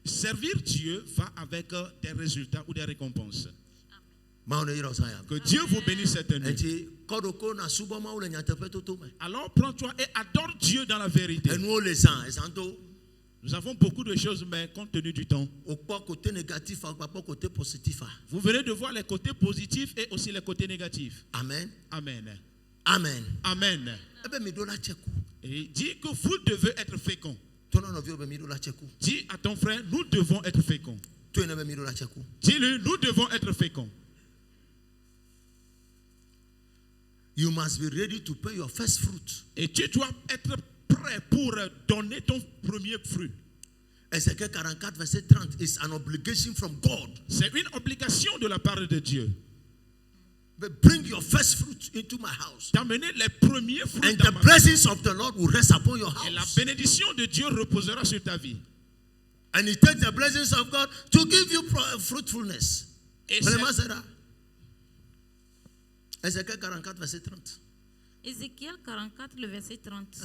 Servir Dieu va avec des résultats ou des récompenses. Que Dieu vous bénisse cette nuit. Alors prends-toi et adore Dieu dans la vérité. Nous avons beaucoup de choses, mais compte tenu du temps, Au pas côté négatif, au pas côté positif. vous venez de voir les côtés positifs et aussi les côtés négatifs. Amen. Amen. Amen. Amen. Eh ben, midola tchekou. Et il dit que vous devez être féconds. Toi, non, non, midola tchekou. Dis à ton frère, nous devons être féconds. Toi, non, midola tchekou. Dis-lui, nous devons être féconds. You must be ready to pay your first fruit. Et tu dois être prêt pour donner ton premier fruit. Ézéchiel 44, verset 30 is an obligation from God. C'est une obligation de la part de Dieu. But bring your first fruit into my house. D'amener les premiers fruits And dans the ma blessings of the Lord will rest upon your maison. Et la house. bénédiction de Dieu reposera sur ta vie. And He takes the blessings of God to give you fruitfulness. Et Vraiment, c'est là. Ézéchiel 44, verset 30. Ézéchiel 44, le verset 30.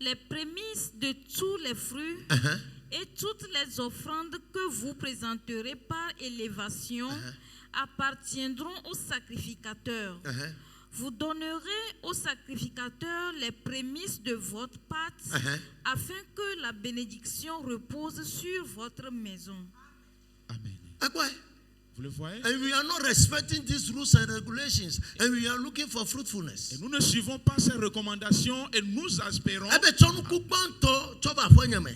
Les prémices de tous les fruits et toutes les offrandes que vous présenterez par élévation appartiendront aux sacrificateurs. Vous donnerez aux sacrificateurs les prémices de votre pâte afin que la bénédiction repose sur votre maison. Amen. Ah, quoi? Vous le voyez? And we are not respecting these rules and regulations. And we are looking for fruitfulness. Et nous ne suivons pas ces recommandations et nous aspirons. Ebe tsɔnu kukpãtɔ tsɔ va aƒe nye me.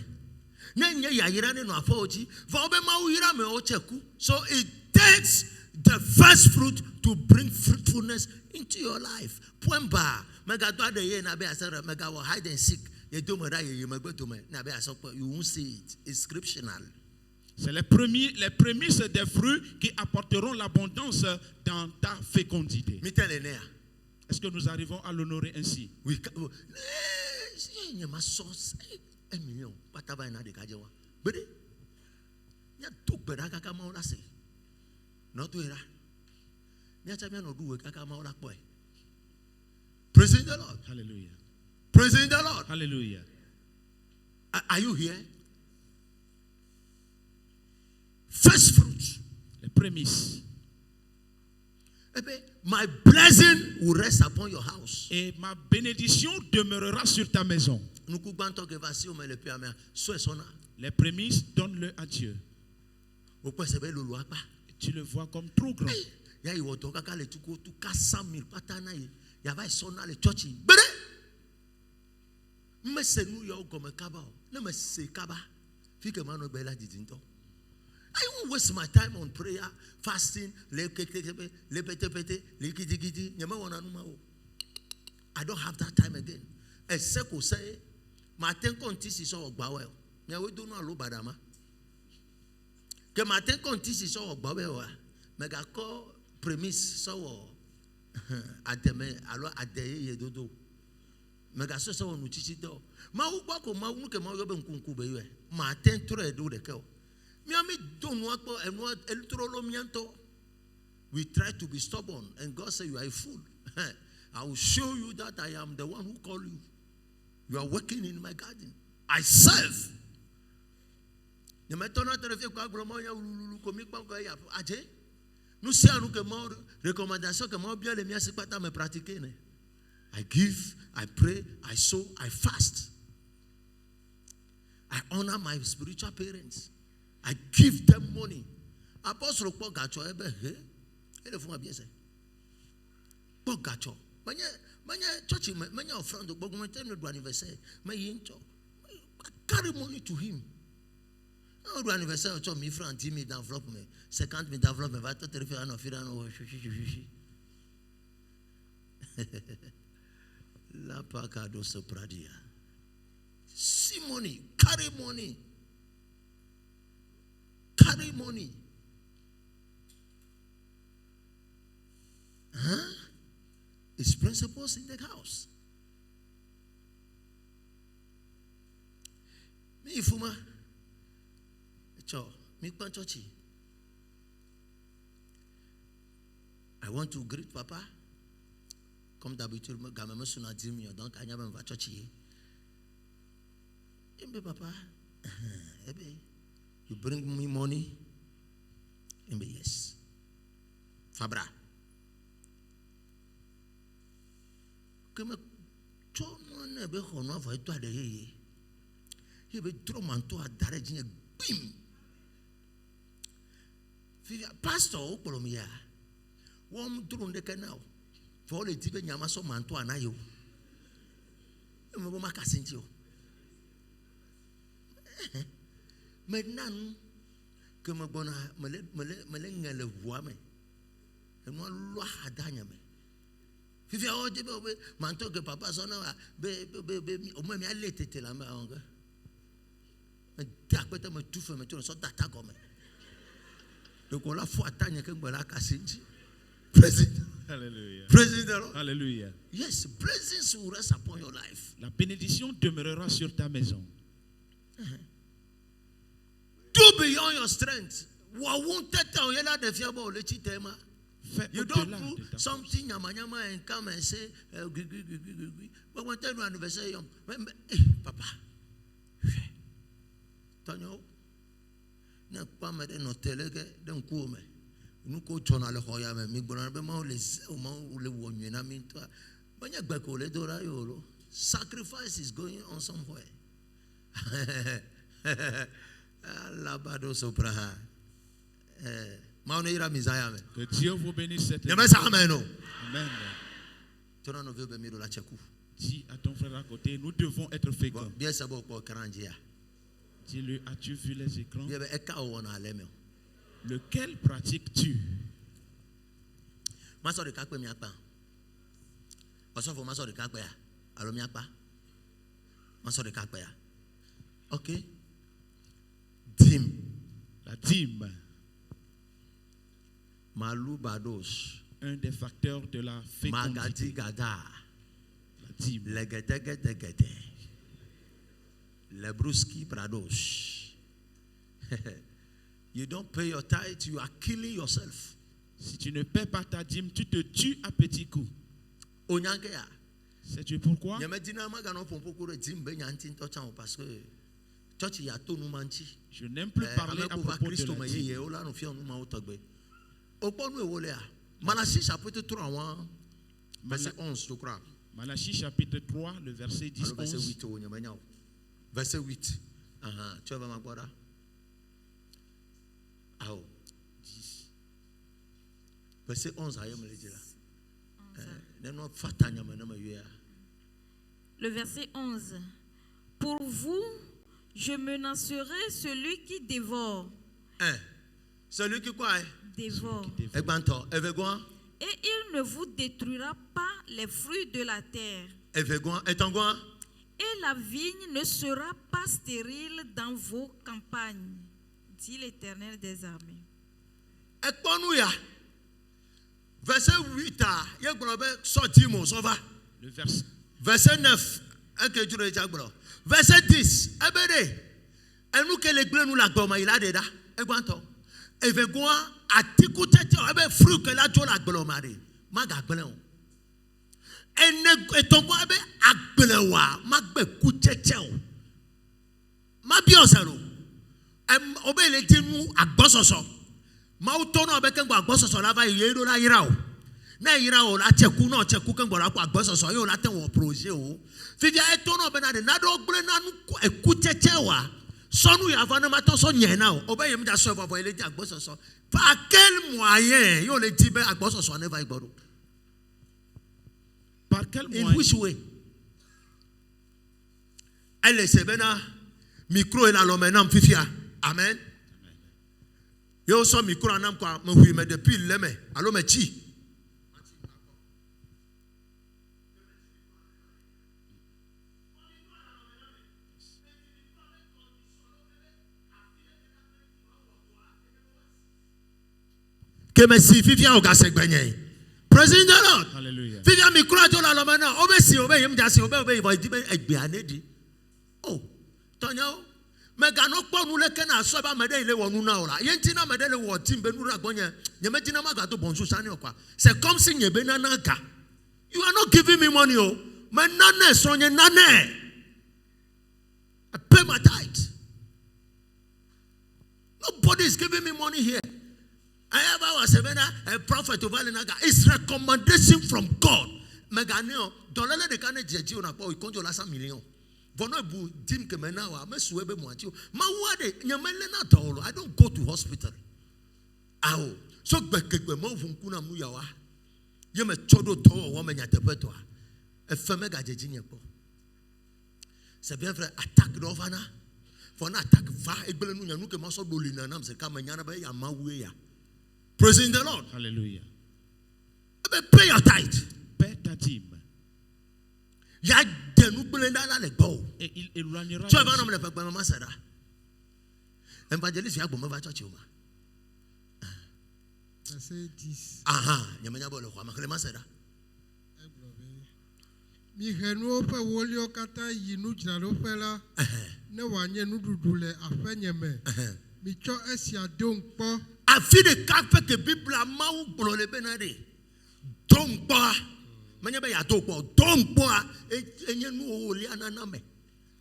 Ne nye yayira ne nɔ aƒewo dzi, va wobe Mawu yra amewo tse ku. So it takes the first fruit to bring fruitfulness into your life. Point bar. Mega do ade ye na be asere mega wo hide and seek. Ye do me ra ye megbe do me na be asokpo. You won't see it. It's scriptural. C'est les prémices des fruits qui apporteront l'abondance dans ta fécondité. Me tell you now. Est-ce que nous arrivons à l'honorer ainsi? We nye ma source 1 million. Pataba ina de kajewa. Bede. Nya tok beda kaka ma ola se. No to era. Nya cha no do kaka ma ola kpoe. Praise the Lord. Hallelujah. Praise the Lord. Hallelujah. Are you here? First fruit. Les prémices. My blessing will rest upon your house. Et ma bénédiction demeurera sur ta maison. Les prémices, donne-le à Dieu. Tu le vois comme trop grand. I won't waste my time on prayer, fasting. I don't have that time again. Except to say, my ten contis is all bawel. Now we do not look badama. Que my ten contis is all bawel. Mega call premise so ademe alo adeye yedodo. Mega so no chichi do. Ma ugba ko ma unu ke ma yobe nkunku be ye. Ma ten tro edo de ke. We try to be stubborn, and God said, "You are a fool. I will show you that I am the one who called you. You are working in my garden. I serve." I give, I pray, I sow, I fast. I honor my spiritual parents. I give them money. Apostle Paul gacho ebe he. Ele fun abi ese. Paul gacho. Manya church manya offrand gbogbo mo tell me do anniversary. Me yin cho. Carry money to him. No do anniversary cho me friend me develop me. Second me develop me va to terrifier no fira no shishi. La pacado sopradia. See money, carry money. Carry money. It's principles in the house. Me ifuma. Cho, me panchochi. I want to greet Papa. Comme d'habitude, gameme suna dim yo donc anya ben va chochi. Embe Papa. Ebe. You bring me money? Yes. Fabra. Il veut trop manteau à d'arrêter. Bim. Pasteur, au Colombia. Wom drone de canal. For le type Yamaso manteau à Nayo. Je me marque à Sintio. Maintenant que me le voix, et moi, loi à Danyame. Fifi a dit, manteau que papa son au moins, il était la main. D'après me tout fait, mais tu ne sors d'attaque comme. Donc, on l'a foi Tanya que voilà Kassinji. Président. Alléluia. Président. Alléluia. Yes, blessings will rest upon your life. La bénédiction demeurera sur ta maison. Do beyond your strength. Fais You au-delà don't de do ta something nyama and come and say, but when tell you anniversary, papa, Tonyo, na pas me no telege, don't go me. Nous coachons à le hoya me, mi gona be ma le wonye na mi to. Banya gbeko le dora yolo. Sacrifice is going on somewhere. Labado sopra. Maonira misaya me. Que Dieu vous bénisse cette Nyame sa ameno. Amen. Tona no vebe miro la cheku. Dis à ton frère à côté, nous devons être féconds. Bien sabo ko karanjia. Dis-lui, as-tu vu les écrans? Bien e ka o na aleme. Lequel pratiques-tu? Maso de kakpe mi apa. Osofo maso de kakpe ya. Alo mi apa. Maso de kakpe ya. Okay. Dîme. La dîme, Malou bados. un des facteurs de la Magadi fécondité. gada. La dîme. Legedegedegede. Lebruski prados. You don't pay your tithe, you are killing yourself. Si tu ne paies pas ta dîme, tu te tues à petits coups. Onyankea. Sais-tu pourquoi? Nyamedina magano pompoku re dîme be nyantin to chan parce que church ya to nu manchi. Je n'aime plus parler à propos de Christo la me dîme. ye ola no fia nu ma otogbe. Oponu ewole a. Malachie chapitre 3 verset 11 je crois. Malachie chapitre 3, le verset 10, Alors, verset 11. 8 au nyamanya. Verset 8. Tu vas m'avoir. Ah. Verset 11 ayam le dit là. Le verset 11. Pour vous, je menacerai celui qui dévore. Celui qui quoi? Dévore. Et Et il ne vous détruira pas les fruits de la terre. Et la vigne ne sera pas stérile dans vos campagnes, dit l'Éternel des armées. Verset 8, Le verset. verset 9, verset 10, et nous que les bleus nous la gomme, il a des da, et quanto, et vegoin, à t'écouter, et fruit que la joie la glomare, magabelon. Et ton bois, à blewa, magbe couteteo, ma biosalo, et obey les dimous à bossoso. Mautono beken gba gbososo lava yero la ira o na ira o la cheku no cheku ken gba gba gbososo yo la ten wo projet o fivia etono be na de na do gbre na nu ekucheche wa sonu ya va na mato so yen na o obe yem da so bobo ile di agbososo par quel moyen yo le di be agbososo never igbodo Par quel in moyen? which way elle se bena micro et la lomenam fifia amen. Yo so micro anam kwa me hui me depuis leme alo me chi que me si fifia o ga segbenye praise the Lord. Alléluia. Fifia micro ajo la lo me na o be si o be yem ja si o be bo di be egbe anedi oh tonyo megano kponu leke na so ba mede ile wonu na ora yenti na mede le wo timbe nu ragbonye nyemeti na magato bonsu sani okwa c'est comme si nyebe na naga you are not giving me money oh me nane so nye nane I pay my tithe. Nobody is giving me money here. I ever was a prophet of Alinaga. It's recommendation from God. Meganeo dolele de kane jeji ona po ikonjo la 100 million. Vono dim kemenawa mesuebe muachi. Ma wade nyamele na tolo. I don't go to hospital. Aho. So bekekwe mo vunkuna mu yawa. Yeme chodo to wo menya tepeto. Efeme gajeji nyepo. C'est bien vrai attaque d'ovana. For an attack va egbele nu nyanu ke maso dolina nam se kama nyana be ya mawe ya. Praise the Lord. Hallelujah. Pay your tithe. Paie ta dîme. Ya denu blenda la le go. Et il éloignera. Tu vas le faire maman sera. Evangeliste ya bo me va church ma. Verset 10. Aha, nyamenya bo le kwa ma clement sera. Mi henu pe wolio kata yinu jralo fela. Ne wanye nududu le afenyeme. Mi cho esia donkpo. Afi de kafe ke Bible ma u gboro le benade. Donkpo. Manya be ya donkpo. Donkpo enye nu o li anana me.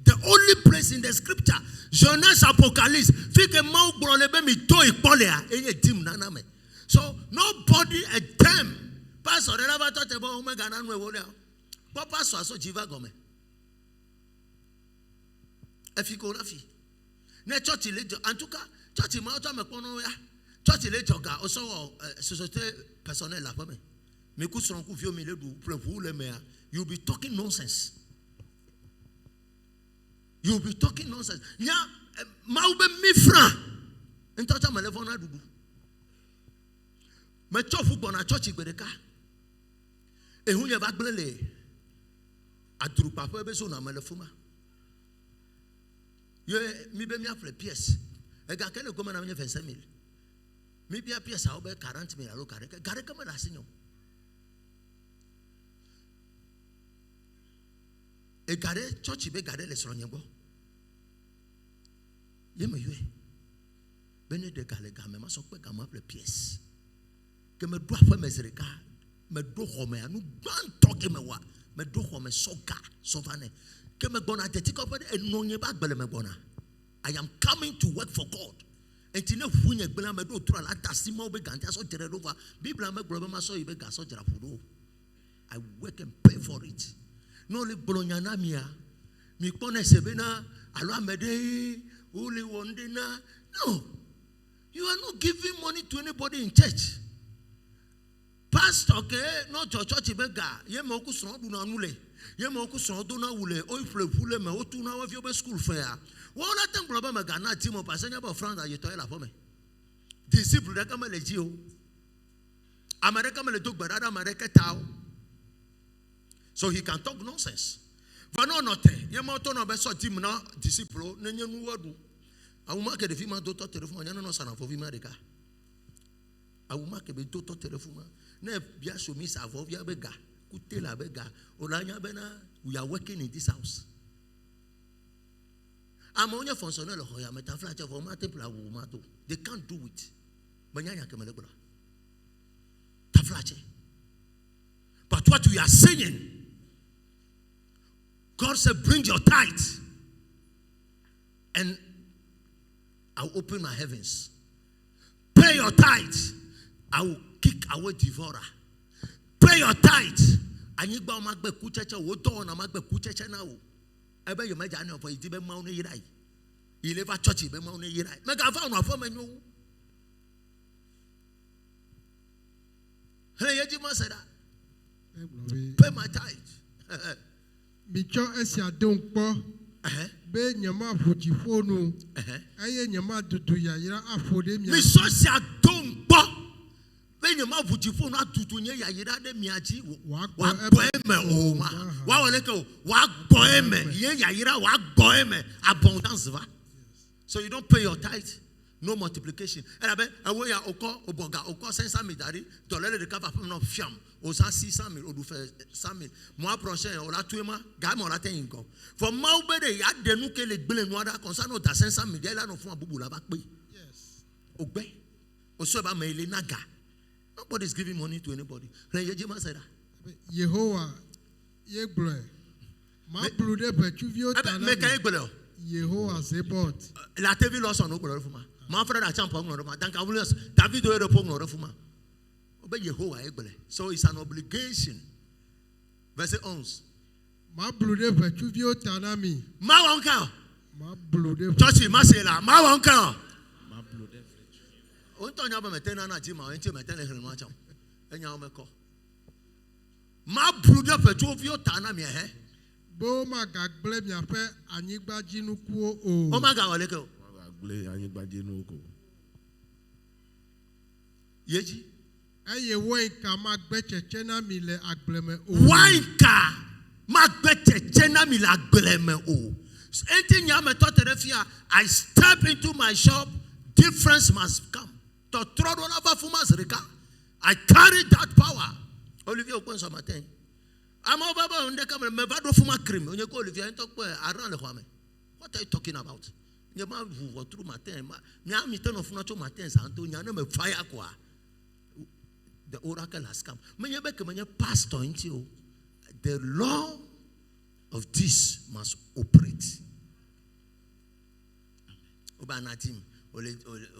The only place in the scripture, Jonas Apocalypse, fike ma u gboro le be mi to ipole a enye dim nana me. So nobody a them. Pastor de la va to te bo omega na nu e wo le. Papa so aso jiva gome. Efiko na fi. Ne church le en tout cas, church ma o me kono ya. Church le joga o so société personnelle la femme. Me ku son ku fio mi le du prevu le me. You be talking nonsense. You be talking nonsense. Nya ma ube mi franc. Ntocha me le fona dudu. Me chofu bona church igbedeka. Ehunye ba gbele. Aduru papa be so na me le fuma. Ye mi be mi afle pièce. E ga kele ko na me 25,000. Mi bia pièce a obe 40,000 alo kare. Kare ka me da sinyo. E gare church be gare le soro nyebo. Ye me yue. Bene de gale ga me ma so pe ga ma afle pièce. Que me do afa me zereka. Me do home anu gban toke me wa. Me do home soga sovane. Que me bona tetiko pe enonye ba gbele me bona. I am coming to work for God. And you know, when you bring me do try la dasimo be gantia so jere over. Bible me gboro ma so ibe ga so jera fudo. I work and pay for it. No le bolonya na mia. Mi pone sebe na alo amede uli wonde na. No. You are not giving money to anybody in church. Pastor ke no church be ga ye mo ku so du na nule. Ye mo ku so do na wule o ifle me o tu na wa fi obe school fair. Wọ́n lá tẹ̀ nkùlọ̀ bá mi gànà tí mo pàṣẹ nyẹ́ bọ̀ France àyè tọ́ ẹ̀ là fọ́ mi. Disciple rẹ̀ kàmẹ́ lè jí o. Amẹ̀rẹ̀ kàmẹ́ lè tó gbẹ̀rẹ̀ adá amẹ̀rẹ̀ kẹta o. So he can talk nonsense. Vanọ̀ ọ̀nà tẹ̀ yẹ mọ́ tó náà bẹ́ sọ tìmù náà disciple o ní nyẹ́ nu wọ́ọ̀dù. Àwọn máa kẹ̀dẹ̀ fi máa tó tọ́ tẹ̀lé fún wa nyẹ́ nínú sànà fún fi máa dìka. Àwọn máa kẹ̀dẹ̀ tó tọ́ tẹ̀lé fún wa. Náà bí a sọ mi sàfọ́ bí a bẹ ga kú tẹ̀lé a bẹ ga. Ọ̀lànyà bẹ náà we are working in this house. I'm only fonctionnel hoya metaflache for ma temple awu mato. They can't do it. Banyanya kemele bra. Taflache. But what we are saying, God said, bring your tithe, and I'll open my heavens. Pay your tithe, I will kick away devourer. Pay your tithe. Anigba magbe kucheche wodo na magbe kucheche na wo. Ebe yo meja ne ofo idibe ma onu yirai. Il va church be ma onu yirai. Mega fa onu afo menyo. Hey, ye ma say that. Pay my tithe. Mi cho esia donkpo. Be nyama afojifo nu. Eye nyama dudu ya yira afode mi. Mi so sia donkpo. Be nyama afojifo nu atutu nye ya yira de miaji. Wa gbo eme o ma. Wa wole ke wa gbo eme. Ye ya yira wa gbo eme. Abundance va. So you don't pay your tithe. No multiplication. And I bet away ya oko oboga oko sensa mi dari dollar de kava no fiam o sa 600,000 o du fe 100,000 mois prochain o la tuema ga mo la ten inko for ma obede ya de nu ke le gbele nu ada concern o da 500,000 de la no fun abubu la ba pe. Yes. Ogbe o so ba me ile naga. Nobody is giving money to anybody. Yehovah ye blo ma blu de petuvio tana me kan gbele Yehovah sebot la tevi lo so no gbele fuma. My friend at Champa, David Yehovah. So it's an obligation. Verse 11. Ma blude vetuvio tanami. Ma wanka. Ma blude. Church masela. Ma wanka. Ma blooded. Onto nya ba metena na ji ma enti metena hiri ma cham. Enya o meko. Ma blude vetuvio tanami he. Bo ma gagble mi afe anyigba jinukuo o. O ma ga wale ko. Agble anyigbaje no ko. Yeji. Eye woinka ma gbe cheche na mi le agbleme o. Wanka ma gbe cheche na mi le agbleme o. Enti nya me to terefia, I step into my shop, difference must come. To throw on over fumas rika. I carry that power. Olivier Okwenso matin. I'm over on the camera. Me vado fuma cream. Onye ko Olivier ento ko aran le kwame. What are you talking about? Nye ma vu through matin. Me am ten of na to matin santo nya na me fire kwa. The oracle has come. Menye be ke menye pastor into you. The law of this must operate. Oba na team ole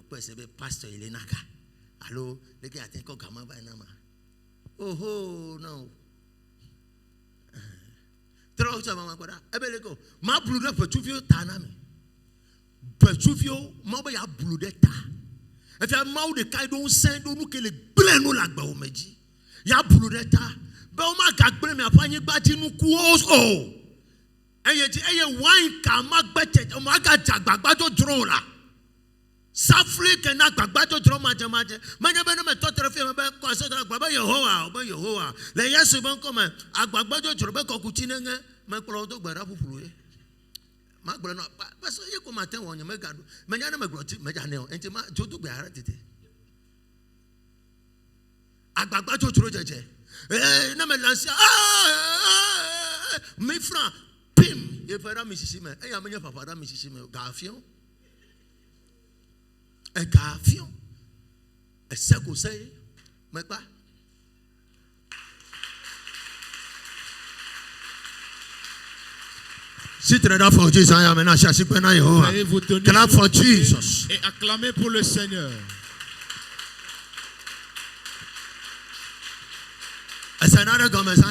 kwese be pastor ile naga. Allo leke atenko kama ba na ma. Oh no. Traucha mama kwada. Ebeleko ma blude petuvio tanami. Petuvio ma ba ya blude ta. If you mau de kai don send onu kele ble no lagba o meji. Ya blude ta. Be o ma gagbre mi afanye gbaji nu ku o. Eye wine ka ma gbeche o ma ga jagbagbajo dron la. Safli ke na gbagbajo dron ma jamaje. Manya be no me to trefe me be ko so dra gbaba Yehowa. Le Yesu ben ko me agbagbajo dron be ko kuti nenge me klo to gbara pupuru e. Ma gbara no ba so ye ko maten won me gado. Manya na me groti me ja ne o. Enti ma jodo gbara tete. Agbagbajo dron jeje. Na me lansi me fra pim ye fera misisime e ya menye papa da misisime gafion e gafion e seko sei me pa sit ready for Jesus I am na shasi pe na Yehovah clap for Jesus Et acclamez pour le Seigneur. It's another government